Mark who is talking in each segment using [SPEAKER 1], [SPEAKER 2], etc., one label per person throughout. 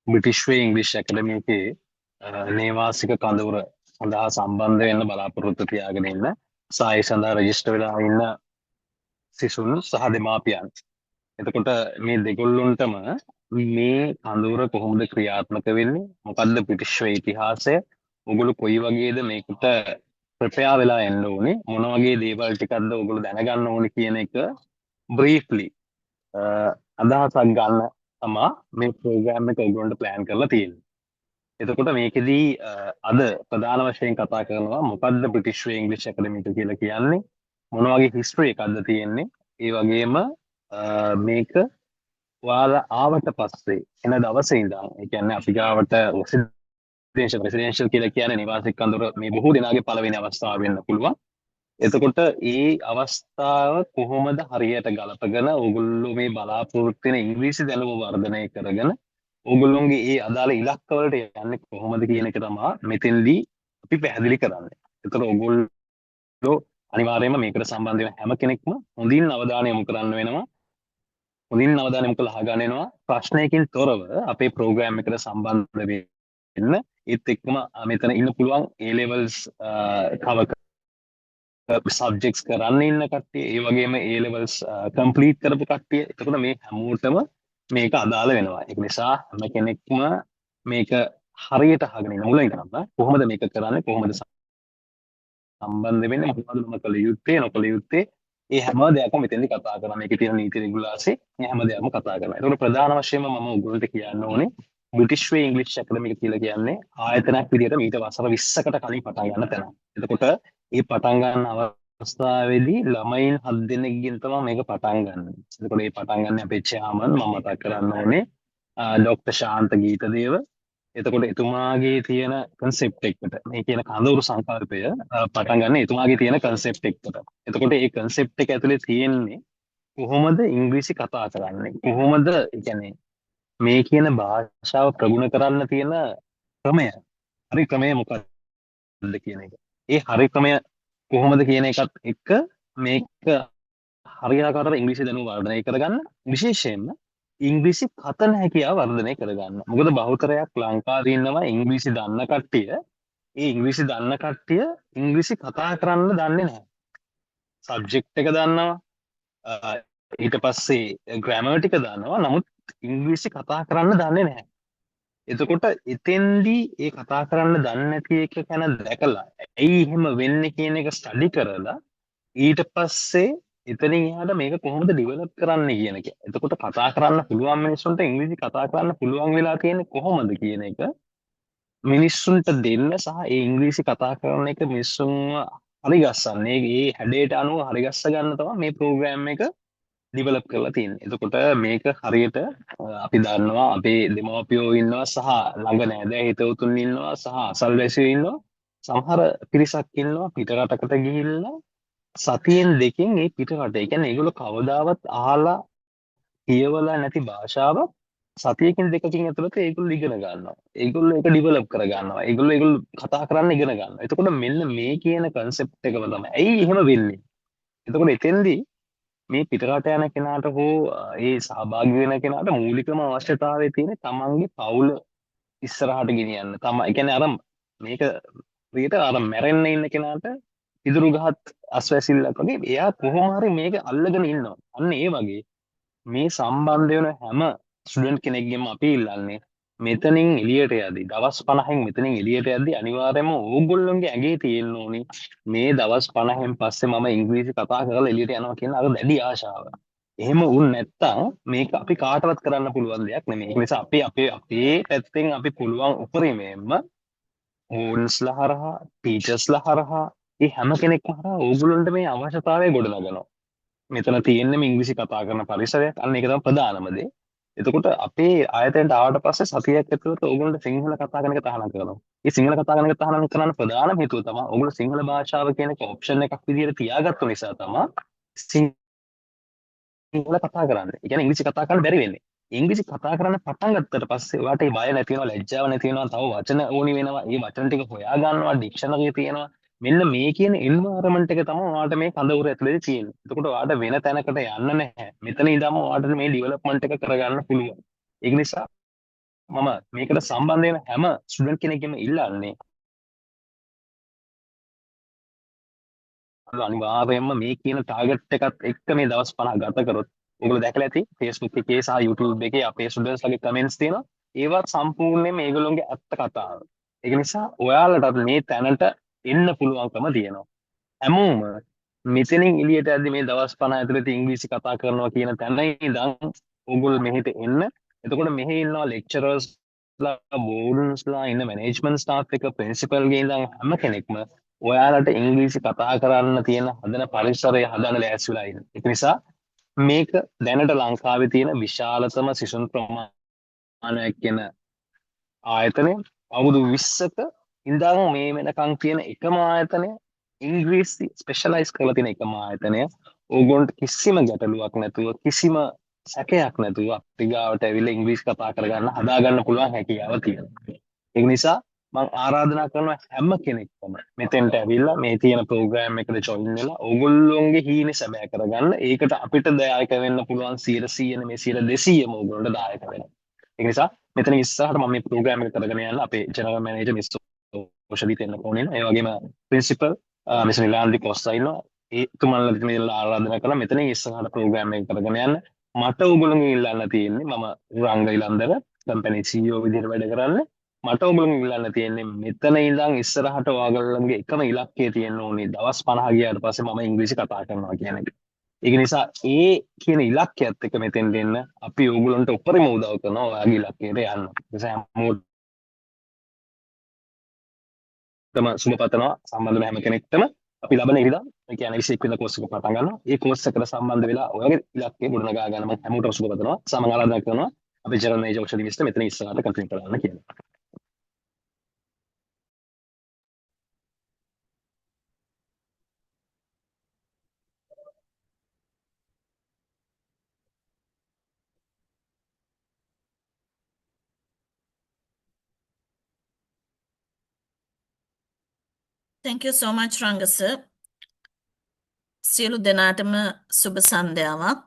[SPEAKER 1] British වේ ඉංග්‍රීසි ඇකඩමියකේ නේවාසික කඳවුර සඳහා සම්බන්ධ වෙන්න බලාපොරොත්තු තියාගෙන ඉන්න සායි සඳහා රෙජිස්ටර් වෙලා ඉන්න සිසුන් සහ දෙමාපියන්. එතකොට මේ දෙගොල්ලොන්ටම මේ කඳවුර කොහොමද ක්‍රියාත්මක වෙන්නේ? මොකද්ද බ්‍රිටිෂ් වේ ඉතිහාසය? ඔගොල්ලෝ කොයි වගේද මේකට ප්‍රපෙයාර් වෙලා එන්න ඕනේ? මොන වගේ දේවල් ටිකක්ද ඔගොල්ලෝ දැනගන්න ඕනේ කියන එක බ්‍රීෆ්ලි අදහසක් ගන්න තමා මේ ප්‍රෝග්‍රෑම් එක ඔයගොල්ලන්ට ප්ලෑන් කරලා තියෙන්නේ. එතකොට මේකෙදී අද ප්‍රධාන වශයෙන් කතා කරනවා මොකද්ද බ්‍රිටිෂ් වේ ඉංග්‍රීසි ඇකඩමි එක කියලා කියන්නේ, මොන වගේ හිස්ටරි එකක්ද තියෙන්නේ, ඒ වගේම මේක ඔයාලා ආවට පස්සේ එන දවසේ ඉඳන්, ඒ කියන්නේ අපි ගාවට රෙසිඩෙන්ෂල් කියලා කියන්නේ නිවාසික කඳවුර මේ බොහෝ දෙනාගේ පළවෙනි අවස්ථාව වෙන්න පුළුවන්. එතකොට ඒ අවස්ථාව කොහොමද හරියට ගලපගෙන ඕගොල්ලෝ මේ බලාපොරොත්තු වෙන ඉංග්‍රීසි දැනුම වර්ධනය කරගෙන ඕගොල්ලොන්ගේ ඒ අදාළ ඉලක්කවලට යන්නේ කොහොමද කියන එක තමයි මෙතෙන්දී අපි පැහැදිලි කරන්නේ. එතකොට ඕගොල්ලෝ අනිවාර්යයෙන්ම මේකට සම්බන්ධ වෙන හැම කෙනෙක්ම හොඳින් අවධානය යොමු කරන්න වෙනවා. හොඳින් අවධානය යොමු කරලා අහගන්න වෙනවා. ප්‍රශ්නයකින් තොරව අපේ ප්‍රෝග්‍රෑම් එකට සම්බන්ධ වෙන්න. ඒත් එක්කම මෙතන ඉන්න පුළුවන් A levels cover සබ්ජෙක්ට්ස් කරන්න ඉන්න කට්ටිය, ඒ වගේම A levels කම්ප්ලීට් කරපු කට්ටිය. එතකොට මේ හැමෝටම මේක අදාළ වෙනවා. ඒක නිසා හැම කෙනෙක්ම මේක හරියට අහගෙන ඉන්න ඕන ඉඳන්ම කොහොමද මේක කරන්නේ, කොහොමද සම්බන්ධ වෙන්නේ, මොකද්ද මම කළ යුත්තේ, නොකළ යුත්තේ, ඒ හැම දෙයක්ම මෙතෙන්දී කතා කරනවා. මේකේ තියෙන නීති රෙගුලාසි මේ හැම දෙයක්ම කතා කරනවා. ඒකට ප්‍රධාන වශයෙන්ම මම උගලට කියන්න ඕනේ බ්‍රිටිෂ් වේ ඉංග්‍රීසි ඇකඩමි එක කියලා කියන්නේ ආයතනයක් විදිහට මීට වසර 20කට කලින් පටන් ගන්න තැන. එතකොට මේ පටන් ගන්න අවස්ථාවේදී ළමයින් 7 දෙනෙක්ගෙන් තමයි මේක පටන් ගන්න. එතකොට මේ පටන් ගන්න අපේ චෙයාමන් මම මතක් කරන්න ඕනේ ඩොක්ටර් ශාන්ත ගීතදේව. එතකොට එතුමාගේ තියෙන කන්සෙප්ට් එකට, මේ කියන කඳවුරු සංකල්පය පටන් ගන්න එතුමාගේ තියෙන කන්සෙප්ට් එකට. එතකොට ඒ කන්සෙප්ට් එක ඇතුලේ තියෙන්නේ කොහොමද ඉංග්‍රීසි කතා කරන්නේ, කොහොමද කියන්නේ මේ කියන භාෂාව ප්‍රගුණ කරන්න තියෙන ක්‍රමය, හරි ක්‍රමය මොකක්ද කියන එක. ඒ හරි ක්‍රමය කොහොමද කියන එකත් එක්ක මේක හරියාකාරව ඉංග්‍රීසි දැනුම වර්ධනය කරගන්න, විශේෂයෙන්ම ඉංග්‍රීසි කතන හැකියාව වර්ධනය කරගන්න. මොකද බහුතරයක් ලංකාවේ ඉන්නවා ඉංග්‍රීසි දන්න කට්ටිය. ඒ ඉංග්‍රීසි දන්න කට්ටිය ඉංග්‍රීසි කතා කරන්න දන්නේ නැහැ. සබ්ජෙක්ට් එක දන්නවා, ඊට පස්සේ ග්‍රැමර් ටික දන්නවා, නමුත් ඉංග්‍රීසි කතා කරන්න දන්නේ නැහැ. එතකොට එතෙන්දී ඒ කතා කරන්න දන්නේ නැති එක ගැන දැකලා ඇයි එහෙම වෙන්නේ කියන එක ස්ටඩි කරලා ඊට පස්සේ එතනින් එහාට මේක කොහොමද ඩිවෙලොප් කරන්න කියන එක. එතකොට කතා කරන්න පුළුවන් මිනිස්සුන්ට ඉංග්‍රීසි කතා කරන්න පුළුවන් වෙලා තියෙන්නේ කොහොමද කියන එක මිනිස්සුන්ට දෙන්න, සහ ඒ ඉංග්‍රීසි කතා කරන එක මිනිස්සුන්ව හරිගස්සන්නේ, ඒ හැඩයට අනුව හරිගස්ස ගන්න තමයි මේ ප්‍රෝග්‍රෑම් එක ඩිවලප් කරලා තියෙන්නේ. එතකොට මේක හරියට අපි දන්නවා අපේ දෙමව්පියෝ ඉන්නවා, සහ ළඟ නෑදෑ හිතවතුන් ඉන්නවා, සහ අසල්වැසියෝ ඉන්නවා. සමහර පිරිසක් ඉන්නවා පිටරටකට ගිහිල්ලා සතියෙන් දෙකෙන් ඒ පිටරට, ඒ කියන්නේ ඒගොල්ලෝ කවදාවත් අහලා කියවලා නැති භාෂාවක් සතියකින් දෙකකින් ඇතුළත ඒගොල්ලෝ ඉගෙන ගන්නවා. ඒගොල්ලෝ ඒක ඩිවෙලොප් කර ගන්නවා. ඒගොල්ලෝ කතා කරන්න ඉගෙන ගන්නවා. එතකොට මෙන්න මේ කියන කන්සෙප්ට් එකම තමයි. ඇයි එහෙම වෙන්නේ? එතකොට එතෙන්දී මේ පිටරට යන කෙනාට හෝ ඒ සහභාගී වෙන කෙනාට මූලිකම අවශ්‍යතාවය තියෙන්නේ තමන්ගේ පවුල ඉස්සරහට ගෙනියන්න. ඒ කියන්නේ අර මේක විදිහට අර මැරෙන්න ඉන්න කෙනාට පිදුරු ගහත් අස්වැසිල්ලක් වගේ එයා කොහොම හරි මේක අල්ලගෙන ඉන්නවා. අන්න ඒ වගේ මේ සම්බන්ධ වෙන හැම ස්ටුඩන්ට් කෙනෙක්ගෙම අපි ඉල්ලන්නේ මෙතනින් එළියට යද්දි, දවස් 50න් මෙතනින් එළියට යද්දි අනිවාර්යයෙන්ම ඕගොල්ලොන්ගේ ඇඟේ තියෙන්න ඕනි මේ දවස් 50න් පස්සේ මම ඉංග්‍රීසි කතා කරලා එළියට යනවා කියන අර දැඩි ආශාව. එහෙම වුණ නැත්තම් මේක අපි කාටවත් කරන්න පුළුවන් දෙයක් නෙමෙයි. ඒ නිසා අපේ පැත්තෙන් අපි පුළුවන් උපරිමයෙන්ම ඕන්ස්ලා හරහා, ටීචර්ස්ලා හරහා, ඒ හැම කෙනෙක්ම හරහා ඕගොල්ලන්ට මේ අවශ්‍යතාවය ගොඩනගනවා. මෙතන තියෙන්නේ ඉංග්‍රීසි කතා කරන පරිසරයක්. අන්න ඒක තමයි ප්‍රධානම දේ. එතකොට අපේ ආයතනයට ආවට පස්සේ සතියක් ඇතුළත ඕගොල්ලන්ට සිංහල කතා කරන එක තහනම් කරනවා. මේ සිංහල කතා කරන එක තහනම් කරන්න ප්‍රධානම හේතුව තමයි ඕගොල්ලෝ සිංහල භාෂාව කියන එක ඔප්ෂන් එකක් විදිහට තියාගත්තු නිසා තමයි සිංහල කතා කරන්නේ. ඒ කියන්නේ ඉංග්‍රීසි කතා කරන්න බැරි වෙන්නේ. ඉංග්‍රීසි කතා කරන්න පටන් ගත්තට පස්සේ ඔයාට ඒ බය නැති වෙනවා, ලැජ්ජාව නැති වෙනවා, තව වචන ඕනි වෙනවා. මේ වචන ටික හොයා ගන්නවා, ඩික්ෂනරිය තියෙනවා. මෙන්න මේ කියන එන්වයරන්මන්ට් එක තමයි ඔයාලට මේ කඳවුර ඇතුලේ තියෙන්නේ. එතකොට ඔයාලට වෙන තැනකට යන්න නැහැ. මෙතන ඉඳන්ම ඔයාලට මේ ඩෙවලොප්මන්ට් එක කරගන්න පුළුවන්. ඒක නිසා මම මේකට සම්බන්ධ වෙන හැම ස්ටුඩන්ට් කෙනෙක්ගෙම ඉල්ලන්නේ අනිවාර්යයෙන්ම මේ කියන ටාගට් එකත් එක්ක මේ දවස් 50 ගත කරොත් ඔයගොල්ලෝ දැකලා ඇති Facebook එකේ සහ YouTube එකේ අපේ ස්ටුඩන්ට්ස් ලගේ කමෙන්ට්ස් තියෙනවා. ඒවත් සම්පූර්ණයෙන් මේගොල්ලෝගේ ඇත්ත කතාව. ඒක නිසා ඔයාලටත් මේ තැනට එන්න පුළුවන්කම තියෙනවා. හැමෝම මෙතනින් එළියට ඇද්දි මේ දවස් 50 ඇතුළත ඉංග්‍රීසි කතා කරනවා කියන තැන ඉඳන් ඕගොල්ලෝ මෙහෙට එන්න. එතකොට මෙහි ඉන්නවා ලෙක්චරර්ස්ලා, බෝඩර්ස්ලා, ඉන්න මැනේජ්මන්ට් ස්ටාෆ් එක, ප්‍රින්සිපල්ගේ ඉඳන් හැම කෙනෙක්ම ඔයාලට ඉංග්‍රීසි කතා කරන්න තියෙන හදන පරිසරය හදන්න ලෑස්ති වෙලා ඉන්න. ඒක නිසා මේක දැනට ලංකාවේ තියෙන විශාලතම සිසුන් ප්‍රමාණයක් කියන ආයතනය අවුරුදු 20ක ඉඳන් මේ වෙනකන් තියෙන එකම ආයතනය ඉංග්‍රීසි ස්පෙෂලයිස් කරලා තියෙන එකම ආයතනය ඕගොල්ලන්ට කිසිම ගැටලුවක් නැතුව කිසිම සැකයක් නැතුව අපිට ගාවට ඇවිල්ලා ඉංග්‍රීසි කතා කරගන්න හදාගන්න පුළුවන් හැකියාව තියෙනවා. ඒක නිසා මම ආරාධනා කරනවා හැම කෙනෙක්ම මෙතෙන්ට ඇවිල්ලා මේ තියෙන ප්‍රෝග්‍රෑම් එකට ජොයින් වෙලා ඕගොල්ලෝගේ හීනේ සැබෑ කරගන්න. ඒකට අපිට දායක වෙන්න පුළුවන් 100% නෙමෙයි 200ම ඕගොල්ලන්ට දායක වෙනවා. ඒක නිසා මෙතන ඉස්සරහට මම මේ ප්‍රෝග්‍රෑම් එක කරගෙන යන්න අපේ ජෙනරල් මැනේජර් මිස් ඕෂදීත් එන්න ඕනේ. ඒ වගේම ප්‍රින්සිපල් මිස් නිලාන්දි කොස්සා ඉන්නවා. ඒ තුමන්ලා මෙතන ආරාධනා කරලා මෙතන ඉස්සරහට ප්‍රෝග්‍රෑම් එක කරගෙන යන්න. මට ඕගොල්ලෝගෙන් ඉල්ලන්න තියෙන්නේ මම රංග ඉලන්දර කම්පැනි CEO විදිහට වැඩ කරන්නේ. මට ඔයගොල්ලන් ඉල්ලන්න තියෙන්නේ මෙතන ඉඳන් ඉස්සරහට ඔයාගොල්ලන්ගේ එකම ඉලක්කය තියෙන්න ඕනේ දවස් 50 ගියාට පස්සේ මම ඉංග්‍රීසි කතා කරනවා කියන එක. ඒක නිසා ඒ කියන ඉලක්කයත් එක්ක මෙතෙන් දෙන්න අපි ඕගොල්ලන්ට උපරිම උදව් කරනවා ඔයාගේ ඉලක්කයට යන්න. ඒ නිසා හැමෝටම සුබ පතනවා සම්බන්ධ වෙන හැම කෙනෙක්ටම අපි ලබන ඉරිදා ඒ කියන්නේ 21 වෙනිදා කෝස් එක පටන් ගන්නවා. ඒ කෝස් එකට සම්බන්ධ වෙලා ඔයාගේ ඉලක්කය ගොඩනගා ගන්න මම හැමෝටම සුබ පතනවා. සමන් ආරාධනා කරනවා අපි ජර්නල් මේජර් ඔක්ෂලි මිස්ටර් මෙතන ඉස්සරහට කන්ටිනියු කරන්න කියලා.
[SPEAKER 2] Thank you so much, Ranga sir. සියලු දෙනාටම සුබ සන්ධ්‍යාවක්.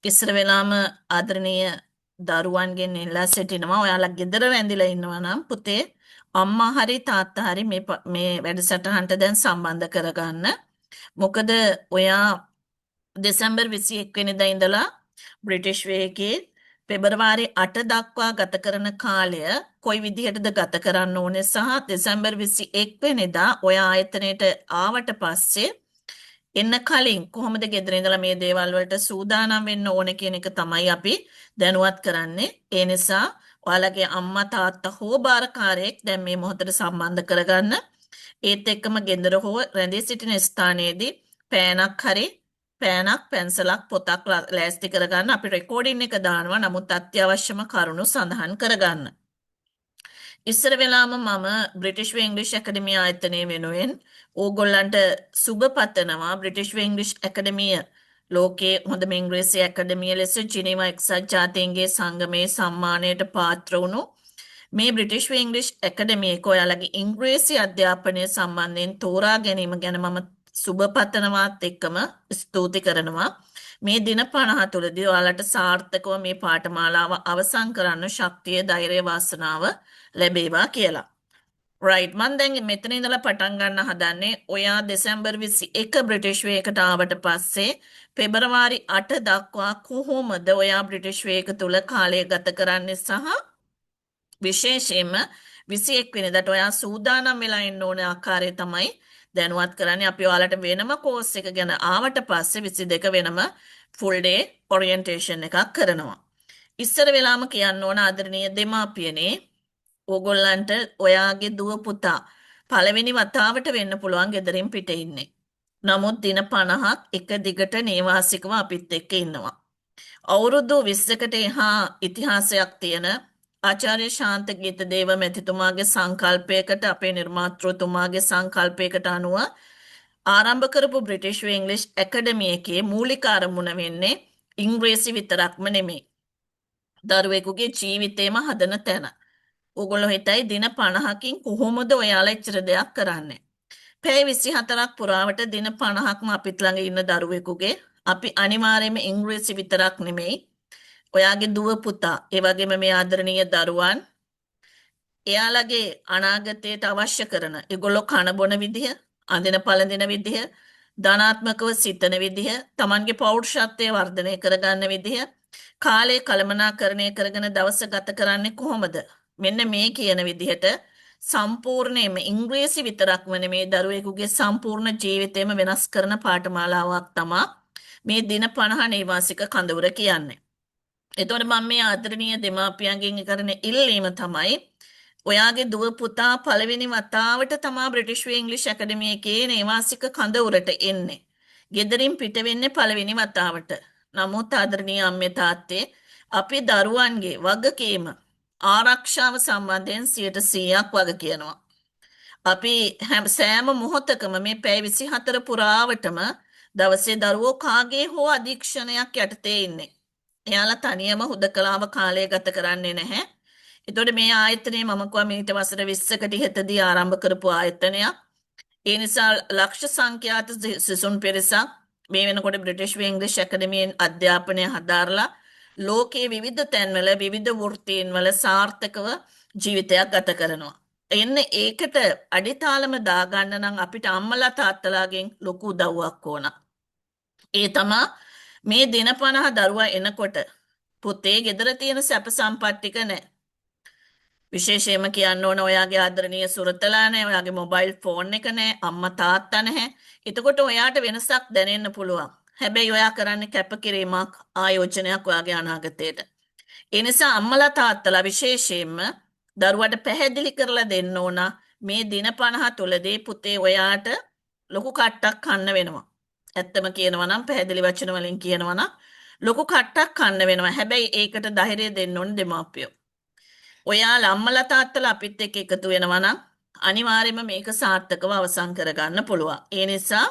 [SPEAKER 2] ඉස්සර වෙලාම ආදරණීය දරුවන්ගෙන් ඉල්ලා සිටිනවා ඔයාලා ගෙදර වැඳිලා ඉන්නවා නම් පුතේ අම්මා හරි තාත්තා හරි මේ වැඩසටහනට දැන් සම්බන්ධ කරගන්න. මොකද ඔයා දෙසැම්බර් 21 වෙනිදා ඉඳලා බ්‍රිටිෂ් වේගයේ පෙබරවාරි 8 දක්වා ගත කරන කාලය කොයි විදිහටද ගත කරන්න ඕනේ සහ දෙසැම්බර් 21 වෙනිදා ඔයා ආයතනයට ආවට පස්සේ එන්න කලින් කොහොමද ගෙදර ඉඳලා මේ දේවල් වලට සූදානම් වෙන්න ඕනේ කියන එක තමයි අපි දැනුවත් කරන්නේ. ඒ නිසා ඔයාලගේ අම්මා තාත්තා හෝ බාරකාරයෙක් දැන් මේ මොහොතට සම්බන්ධ කරගන්න. ඒත් එක්කම ගෙදර හෝ රැඳී සිටින ස්ථානයේදී පෑනක් පැන්සලක් පොතක් ලෑස්ති කරගන්න. අපි රෙකෝඩින් එක දානවා. නමුත් අත්‍යවශ්‍යම කරුණු සඳහන් කරගන්න. ඉස්සර වෙලාම මම බ්‍රිටිෂ් ඉංග්‍රීසි ඇකඩමිය ආයතනය වෙනුවෙන් ඕගොල්ලන්ට සුබ පතනවා. බ්‍රිටිෂ් ඉංග්‍රීසි ඇකඩමිය ලෝකයේ හොඳම ඉංග්‍රීසි ඇකඩමිය ලෙස ජිනීවා එක්සත් ජාතීන්ගේ සංගමයේ සම්මානයට පාත්‍ර වුණු මේ බ්‍රිටිෂ් ඉංග්‍රීසි ඇකඩමියක ඔයාලගේ ඉංග්‍රීසි අධ්‍යාපනය සම්බන්ධයෙන් තෝරා ගැනීම ගැන මම සුබ පතනවාත් එක්කම ස්තුති කරනවා. මේ දින 50 තුළදී ඔයාලට සාර්ථකව මේ පාඨමාලාව අවසන් කරන්න ශක්තිය, ධෛර්යය, වාසනාව ලැබේවා කියලා. රයිට් මම දැන් මෙතන ඉඳලා පටන් ගන්න හදන්නේ ඔයා දෙසැම්බර් 21 බ්‍රිටිෂ් වේගයකට ආවට පස්සේ පෙබරවාරි 8 දක්වා කොහොමද ඔයා බ්‍රිටිෂ් වේගය තුල කාලය ගත කරන්නේ සහ විශේෂයෙන්ම 21 වෙනිදාට ඔයා සූදානම් වෙලා ඉන්න ඕන ආකාරය තමයි දැනුවත් කරන්නේ. අපි ඔයාලට වෙනම කෝස් එක ගැන ආවට පස්සේ 22 වෙනම ෆුල් ඩේ ඔරියන්ටේෂන් එකක් කරනවා. ඉස්සර වෙලාම කියන්න ඕන ආදරණීය දෙමාපියනේ ඕගොල්ලන්ට ඔයාගේ දුව පුතා පළවෙනි වතාවට වෙන්න පුළුවන් ගෙදරින් පිට ඉන්නේ. නමුත් දින 50ක් එක දිගට නේවාසිකව අපිත් එක්ක ඉන්නවා. අවුරුදු 20කට එහා ඉතිහාසයක් තියෙන ආචාර්ය ශාන්ත ගීතදේව මැතිතුමාගේ සංකල්පයකට අපේ නිර්මාතෘතුමාගේ සංකල්පයකට අනුව ආරම්භ කරපු බ්‍රිටිෂ් ඉංග්‍රීසි ඇකඩමිය එකේ මූලික අරමුණ වෙන්නේ ඉංග්‍රීසි විතරක්ම නෙමෙයි. දරුවෙකුගේ ජීවිතේම හදන තැන. ඕගොල්ලෝ හිතයි දින 50කින් කොහොමද ඔයාලා එච්චර දෙයක් කරන්නේ? පැය 24ක් පුරාවට දින 50ක්ම අපිත් ළඟ ඉන්න දරුවෙකුගේ අපි අනිවාර්යයෙන්ම ඉංග්‍රීසි විතරක් නෙමෙයි ඔයාගේ දුව පුතා ඒ වගේම මේ ආදරණීය දරුවන් එයාලගේ අනාගතයට අවශ්‍ය කරන ඒගොල්ලෝ කන බොන විදිහ, අඳින පළඳින විදිහ, ධනාත්මකව සිතන විදිහ, Tamanගේ පෞරුෂත්වය වර්ධනය කරගන්න විදිහ, කාලය කළමනාකරණය කරගෙන දවස ගත කරන්නේ කොහොමද? මෙන්න මේ කියන විදිහට සම්පූර්ණයෙන්ම ඉංග්‍රීසි විතරක්ම නෙමේ දරුවෙකුගේ සම්පූර්ණ ජීවිතයම වෙනස් කරන පාඨමාලාවක් තමයි මේ දින 50 නේවාසික කඳවුර කියන්නේ. එතකොට මම මේ ආදරණීය දෙමාපියන්ගෙන් කරන ඉල්ලීම තමයි ඔයාගේ දුව පුතා පළවෙනි වතාවට තමා බ්‍රිටිෂ් ඉංග්‍රීසි ඇකඩමි එකේ නේවාසික කඳවුරට එන්නේ. ගෙදරින් පිට වෙන්නේ පළවෙනි වතාවට. නමුත් ආදරණීය අම්මේ තාත්තේ අපි දරුවන්ගේ වගකීම ආරක්ෂාව සම්බන්ධයෙන් 100%ක් වග කියනවා. අපි සෑම මොහොතකම මේ පැය 24 පුරාවටම දවසේ දරුවෝ කාගේ හෝ අධීක්ෂණයක් යටතේ ඉන්නේ. එයාලා තනියම හුදකලාව කාලය ගත කරන්නේ නැහැ. එතකොට මේ ආයතනය මම කිව්වා මීට වසර 20කට ඉහතදී ආරම්භ කරපු ආයතනයක්. ඒ නිසා ලක්ෂ සංඛ්‍යාත සිසුන් පිරිසක් මේ වෙනකොට බ්‍රිටිෂ් ඉංග්‍රීසි ඇකඩමියෙන් අධ්‍යාපනය හදාarලා ලෝකයේ විවිධ තැන්වල විවිධ වෘත්තීන් වල සාර්ථකව ජීවිතයක් ගත කරනවා. එන්නේ ඒකට අඩිතාලම දාගන්න නම් අපිට අම්මලා තාත්තලාගෙන් ලොකු උදව්වක් ඕන. ඒ තමා මේ දින 50 දරුවා එනකොට පුතේ ගෙදර තියෙන සැප සම්පත් ටික නැහැ. විශේෂයෙන්ම කියන්න ඕන ඔයාගේ ආදරණීය සුරතලා නැහැ, ඔයාගේ මොබයිල් ෆෝන් එක නැහැ, අම්මා තාත්තා නැහැ. එතකොට ඔයාට වෙනසක් දැනෙන්න පුළුවන්. හැබැයි ඔයා කරන්නේ කැපකිරීමක් ආයෝජනයක් ඔයාගේ අනාගතයට. ඒ නිසා අම්මලා තාත්තලා විශේෂයෙන්ම දරුවට පැහැදිලි කරලා දෙන්න ඕන මේ දින 50 තුලදී පුතේ ඔයාට ලොකු කට්ටක් කන්න වෙනවා. ඇත්තම කියනවා නම් පැහැදිලි වචන වලින් කියනවා නම් ලොකු කට්ටක් කන්න වෙනවා. හැබැයි ඒකට ධෛර්යය දෙන්න ඕන දෙමාපියෝ. ඔයාලා අම්මලා තාත්තලා අපිත් එක්ක එකතු වෙනවා නම් අනිවාර්යයෙන්ම මේක සාර්ථකව අවසන් කරගන්න පුළුවන්. ඒ නිසා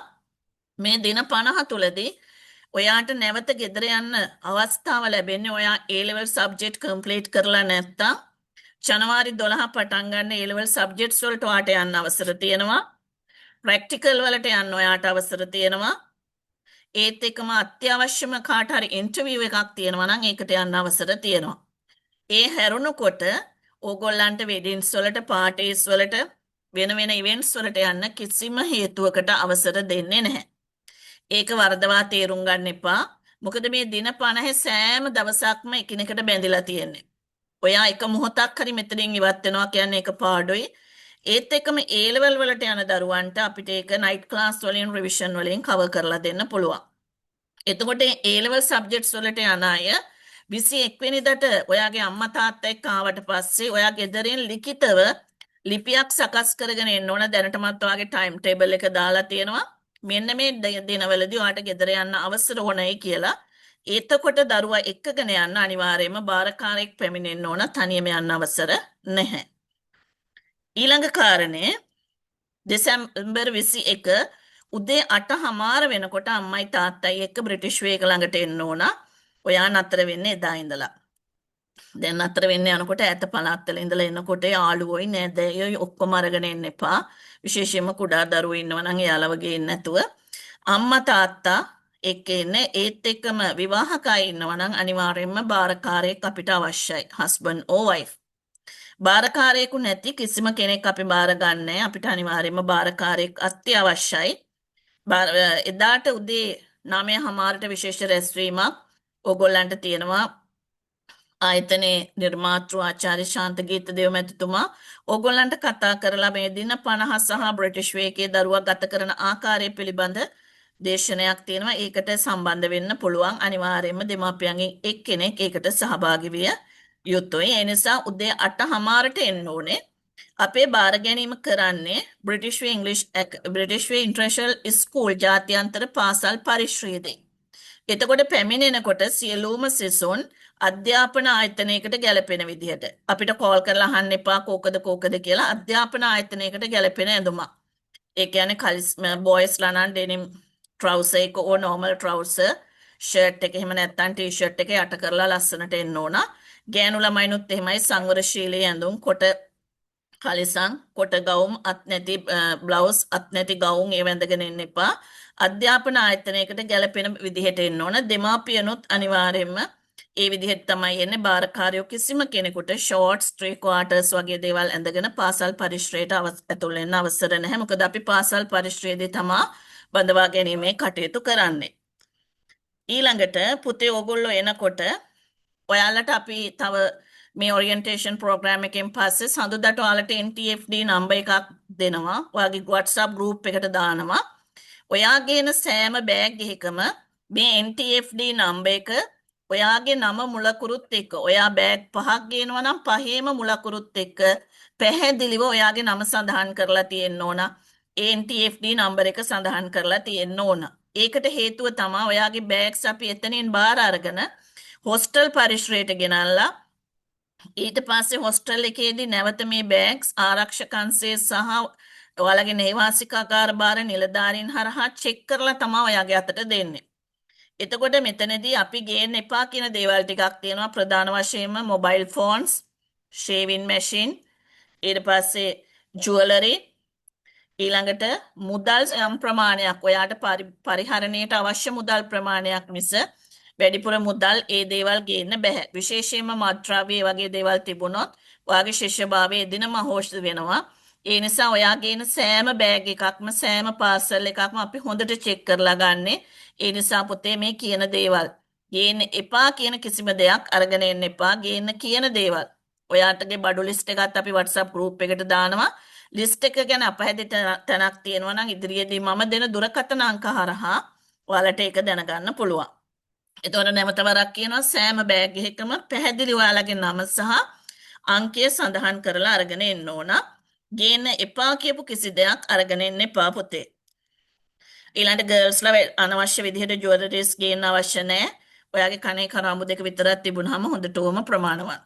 [SPEAKER 2] මේ දින 50 තුලදී ඔයාට නැවත ගෙදර යන්න අවස්ථාව ලැබෙන්නේ ඔයා A level subject complete කරලා නැත්තම් ජනවාරි 12 පටන් ගන්න A level subjects වලට ඔයාට යන්න අවසර තියෙනවා. ප්‍රැක්ටිකල් වලට යන්න ඔයාට අවසර තියෙනවා. ඒත් එක්කම අත්‍යවශ්‍යම කාට හරි ඉන්ටර්විව් එකක් තියෙනවා නම් ඒකට යන්න අවසර තියෙනවා. ඒ හැරුණකොට ඕගොල්ලන්ට වෙඩින්ස් වලට පාටිස් වලට වෙන වෙන ඉවෙන්ට්ස් වලට යන්න කිසිම හේතුවකට අවසර දෙන්නේ නැහැ. ඒක වරදවා තේරුම් ගන්න එපා. මොකද මේ දින 50 සෑම දවසක්ම එකිනෙකට බැඳිලා තියෙන්නේ. ඔයා එක මොහොතක් හරි මෙතනින් ඉවත් වෙනවා කියන්නේ ඒක පාඩුයි. ඒත් එක්කම A level වලට යන දරුවන්ට අපිට ඒක නයිට් ක්ලාස් වලින් රිවිෂන් වලින් කවර් කරලා දෙන්න පුළුවන්. එතකොට A level subjects වලට යන අය 21 වෙනිදාට ඔයාගේ අම්මා තාත්තා එක්ක ආවට පස්සේ ඔයා ගෙදරින් ලිඛිතව ලිපියක් සකස් කරගෙන එන්න ඕන. දැනටමත් ඔයාගේ ටයිම් ටේබල් එක දාලා තියෙනවා. මෙන්න මේ දිනවලදී ඔයාට ගෙදර යන්න අවසර ඕනයි කියලා. එතකොට දරුවා එක්කගෙන යන්න අනිවාර්යයෙන්ම බාරකාරයෙක් පැමිණෙන්න ඕන. තනියම යන්න අවසර නැහැ. ඊළඟ කාරණේ දෙසැම්බර් 21 උදේ 8:00 වෙනකොට අම්මයි තාත්තයි එක්ක බ්‍රිටිෂ් වේග ළඟට එන්න ඕන. ඔයා නතර වෙන්නේ එදා ඉඳලා. දැන් නතර වෙන්න යනකොට ඈත පළාත්වල ඉඳලා එනකොට යාළුවෝයි නෑදෑයෝයි ඔක්කොම අරගෙන එන්න එපා. විශේෂයෙන්ම කුඩා දරුවෝ ඉන්නවා නම් එයාලව ගේන්න නැතුව අම්මා තාත්තා එක්ක එන්නේ. ඒත් එක්කම විවාහක අය ඉන්නවා නම් අනිවාර්යයෙන්ම බාරකාරයෙක් අපිට අවශ්‍යයි. husband or wife. බාරකාරයෙකු නැති කිසිම කෙනෙක් අපි බාර ගන්නෑ. අපිට අනිවාර්යයෙන්ම බාරකාරයෙක් අත්‍යවශ්‍යයි. එදාට උදේ 9:00ට විශේෂ රැස්වීමක් ඕගොල්ලන්ට තියෙනවා. ආයතනයේ නිර්මාතෘ ආචාර්ය ශාන්ත ගීතදේව මැතිතුමා ඕගොල්ලන්ට කතා කරලා මේ දින 50 සහ බ්‍රිටිෂ් වේගයේ දරුවා ගත කරන ආකාරය පිළිබඳ දේශනයක් තියෙනවා. ඒකට සම්බන්ධ වෙන්න පුළුවන්. අනිවාර්යයෙන්ම දෙමාපියන්ගෙන් එක්කෙනෙක් ඒකට සහභාගී විය යුතුයි. ඒ නිසා උදේ 8:00ට එන්න ඕනේ. අපේ බාර ගැනීම කරන්නේ බ්‍රිටිෂ් වේ ඉන්ටර්නැෂනල් ස්කූල් ජාත්‍යන්තර පාසල් පරිශ්‍රයේදී. එතකොට පැමිණෙනකොට සියලුම සිසුන් අධ්‍යාපන ආයතනයකට ගැලපෙන විදිහට අපිට කෝල් කරලා අහන්න එපා කෝකද කියලා. අධ්‍යාපන ආයතනයකට ගැලපෙන ඇඳුමක්. ඒ කියන්නේ බොයිස්ලා නම් ඩෙනිම් ට්‍රවුසර් එක ඕ නෝමල් ට්‍රවුසර් ෂර්ට් එක එහෙම නැත්නම් ටී-ෂර්ට් එක යට කරලා ලස්සනට එන්න ඕන. ගෑනු ළමයිනුත් එහෙමයි සංවරශීලී ඇඳුම් කොට කලිසම් කොට ගවුම් අත් නැති බ්ලවුස් අත් නැති ගවුම් ඒ වැඳගෙන ඉන්න එපා. අධ්‍යාපන ආයතනයකට ගැලපෙන විදිහට එන්න ඕන. දෙමාපියනොත් අනිවාර්යයෙන්ම ඒ විදිහට තමයි එන්නේ. බාරකාරයෝ කිසිම කෙනෙකුට ෂෝර්ට්ස්, ට්‍රී ක්වාටර්ස් වගේ දේවල් ඇඳගෙන පාසල් පරිශ්‍රයට ඇතුල් වෙන්න අවසර නැහැ. මොකද අපි පාසල් පරිශ්‍රයේදී තමා බඳවා ගැනීමේ කටයුතු කරන්නේ. ඊළඟට පුතේ ඕගොල්ලෝ එනකොට ඔයාලට අපි තව මේ ඔරියන්ටේෂන් ප්‍රෝග්‍රෑම් එකෙන් පස්සේ සඳුදාට ඔයාලට NTFD නම්බර් එකක් දෙනවා. ඔයාගේ WhatsApp group එකට දානවා. ඔයා ගේන සෑම බෑග් එකකම මේ NTFD නම්බර් එක ඔයාගේ නම මුලකුරුත් එක්ක ඔයා බෑග් 5ක් ගේනවා නම් 5ේම මුලකුරුත් එක්ක පැහැදිලිව ඔයාගේ නම සඳහන් කරලා තියෙන්න ඕන. NTFD නම්බර් එක සඳහන් කරලා තියෙන්න ඕන. ඒකට හේතුව තමයි ඔයාගේ බෑග්ස් අපි එතනින් බාර අරගෙන හොස්ටල් පරිශ්‍රයට ගෙනල්ලා ඊට පස්සේ හොස්ටල් එකේදී නැවත මේ බෑග්ස් ආරක්ෂකංශයේ සහ ඔයාලගේ නේවාසිකාගාර බාර නිලධාරීන් හරහා චෙක් කරලා තමයි ඔයාගේ අතට දෙන්නේ. එතකොට මෙතනදී අපි ගේන්න එපා කියන දේවල් ටිකක් තියෙනවා. ප්‍රධාන වශයෙන්ම මොබයිල් ෆෝන්ස්, ෂේවින් මැෂින්, ඊට පස්සේ ජුවලරි, ඊළඟට මුදල් යම් ප්‍රමාණයක් ඔයාට පරිහරණයට අවශ්‍ය මුදල් ප්‍රමාණයක් මිස වැඩිපුර මුදල් ඒ දේවල් ගේන්න බෑ. විශේෂයෙන්ම මත්ද්‍රව්‍ය වගේ දේවල් තිබුණොත් ඔයාගේ ශිෂ්‍යභාවය එදිනම අහෝෂ්‍ය වෙනවා. ඒ නිසා ඔයා ගේන සෑම බෑග් එකක්ම සෑම පාර්සල් එකක්ම අපි හොඳට චෙක් කරලා ගන්නෙ. ඒ නිසා පුතේ මේ කියන දේවල් ගේන්න එපා කියන කිසිම දෙයක් අරගෙන එන්න එපා. ගේන්න කියන දේවල් ඔයාටගේ බඩු ලිස්ට් එකත් අපි WhatsApp group එකට දානවා. ලිස්ට් එක ගැන අපහැදිත තැනක් තියෙනවා නම් ඉදිරියේදී මම දෙන දුරකථන අංක හරහා ඔයාලට ඒක දැනගන්න පුළුවන්. එතකොට නැවත වරක් කියනවා සෑම බෑග් එකකම පැහැදිලි ඔයාලගේ නම සහ අංකය සඳහන් කරලා අරගෙන එන්න ඕන. ගේන්න එපා කියපු කිසි දෙයක් අරගෙන එන්න එපා පුතේ. ඊළඟට ගර්ල්ස්ලා අනවශ්‍ය විදිහට ජුවලරිස් ගේන්න අවශ්‍ය නැහැ. ඔයාගේ කනේ කරාඹු දෙක විතරක් තිබුණාම හොඳටම ප්‍රමාණවත්.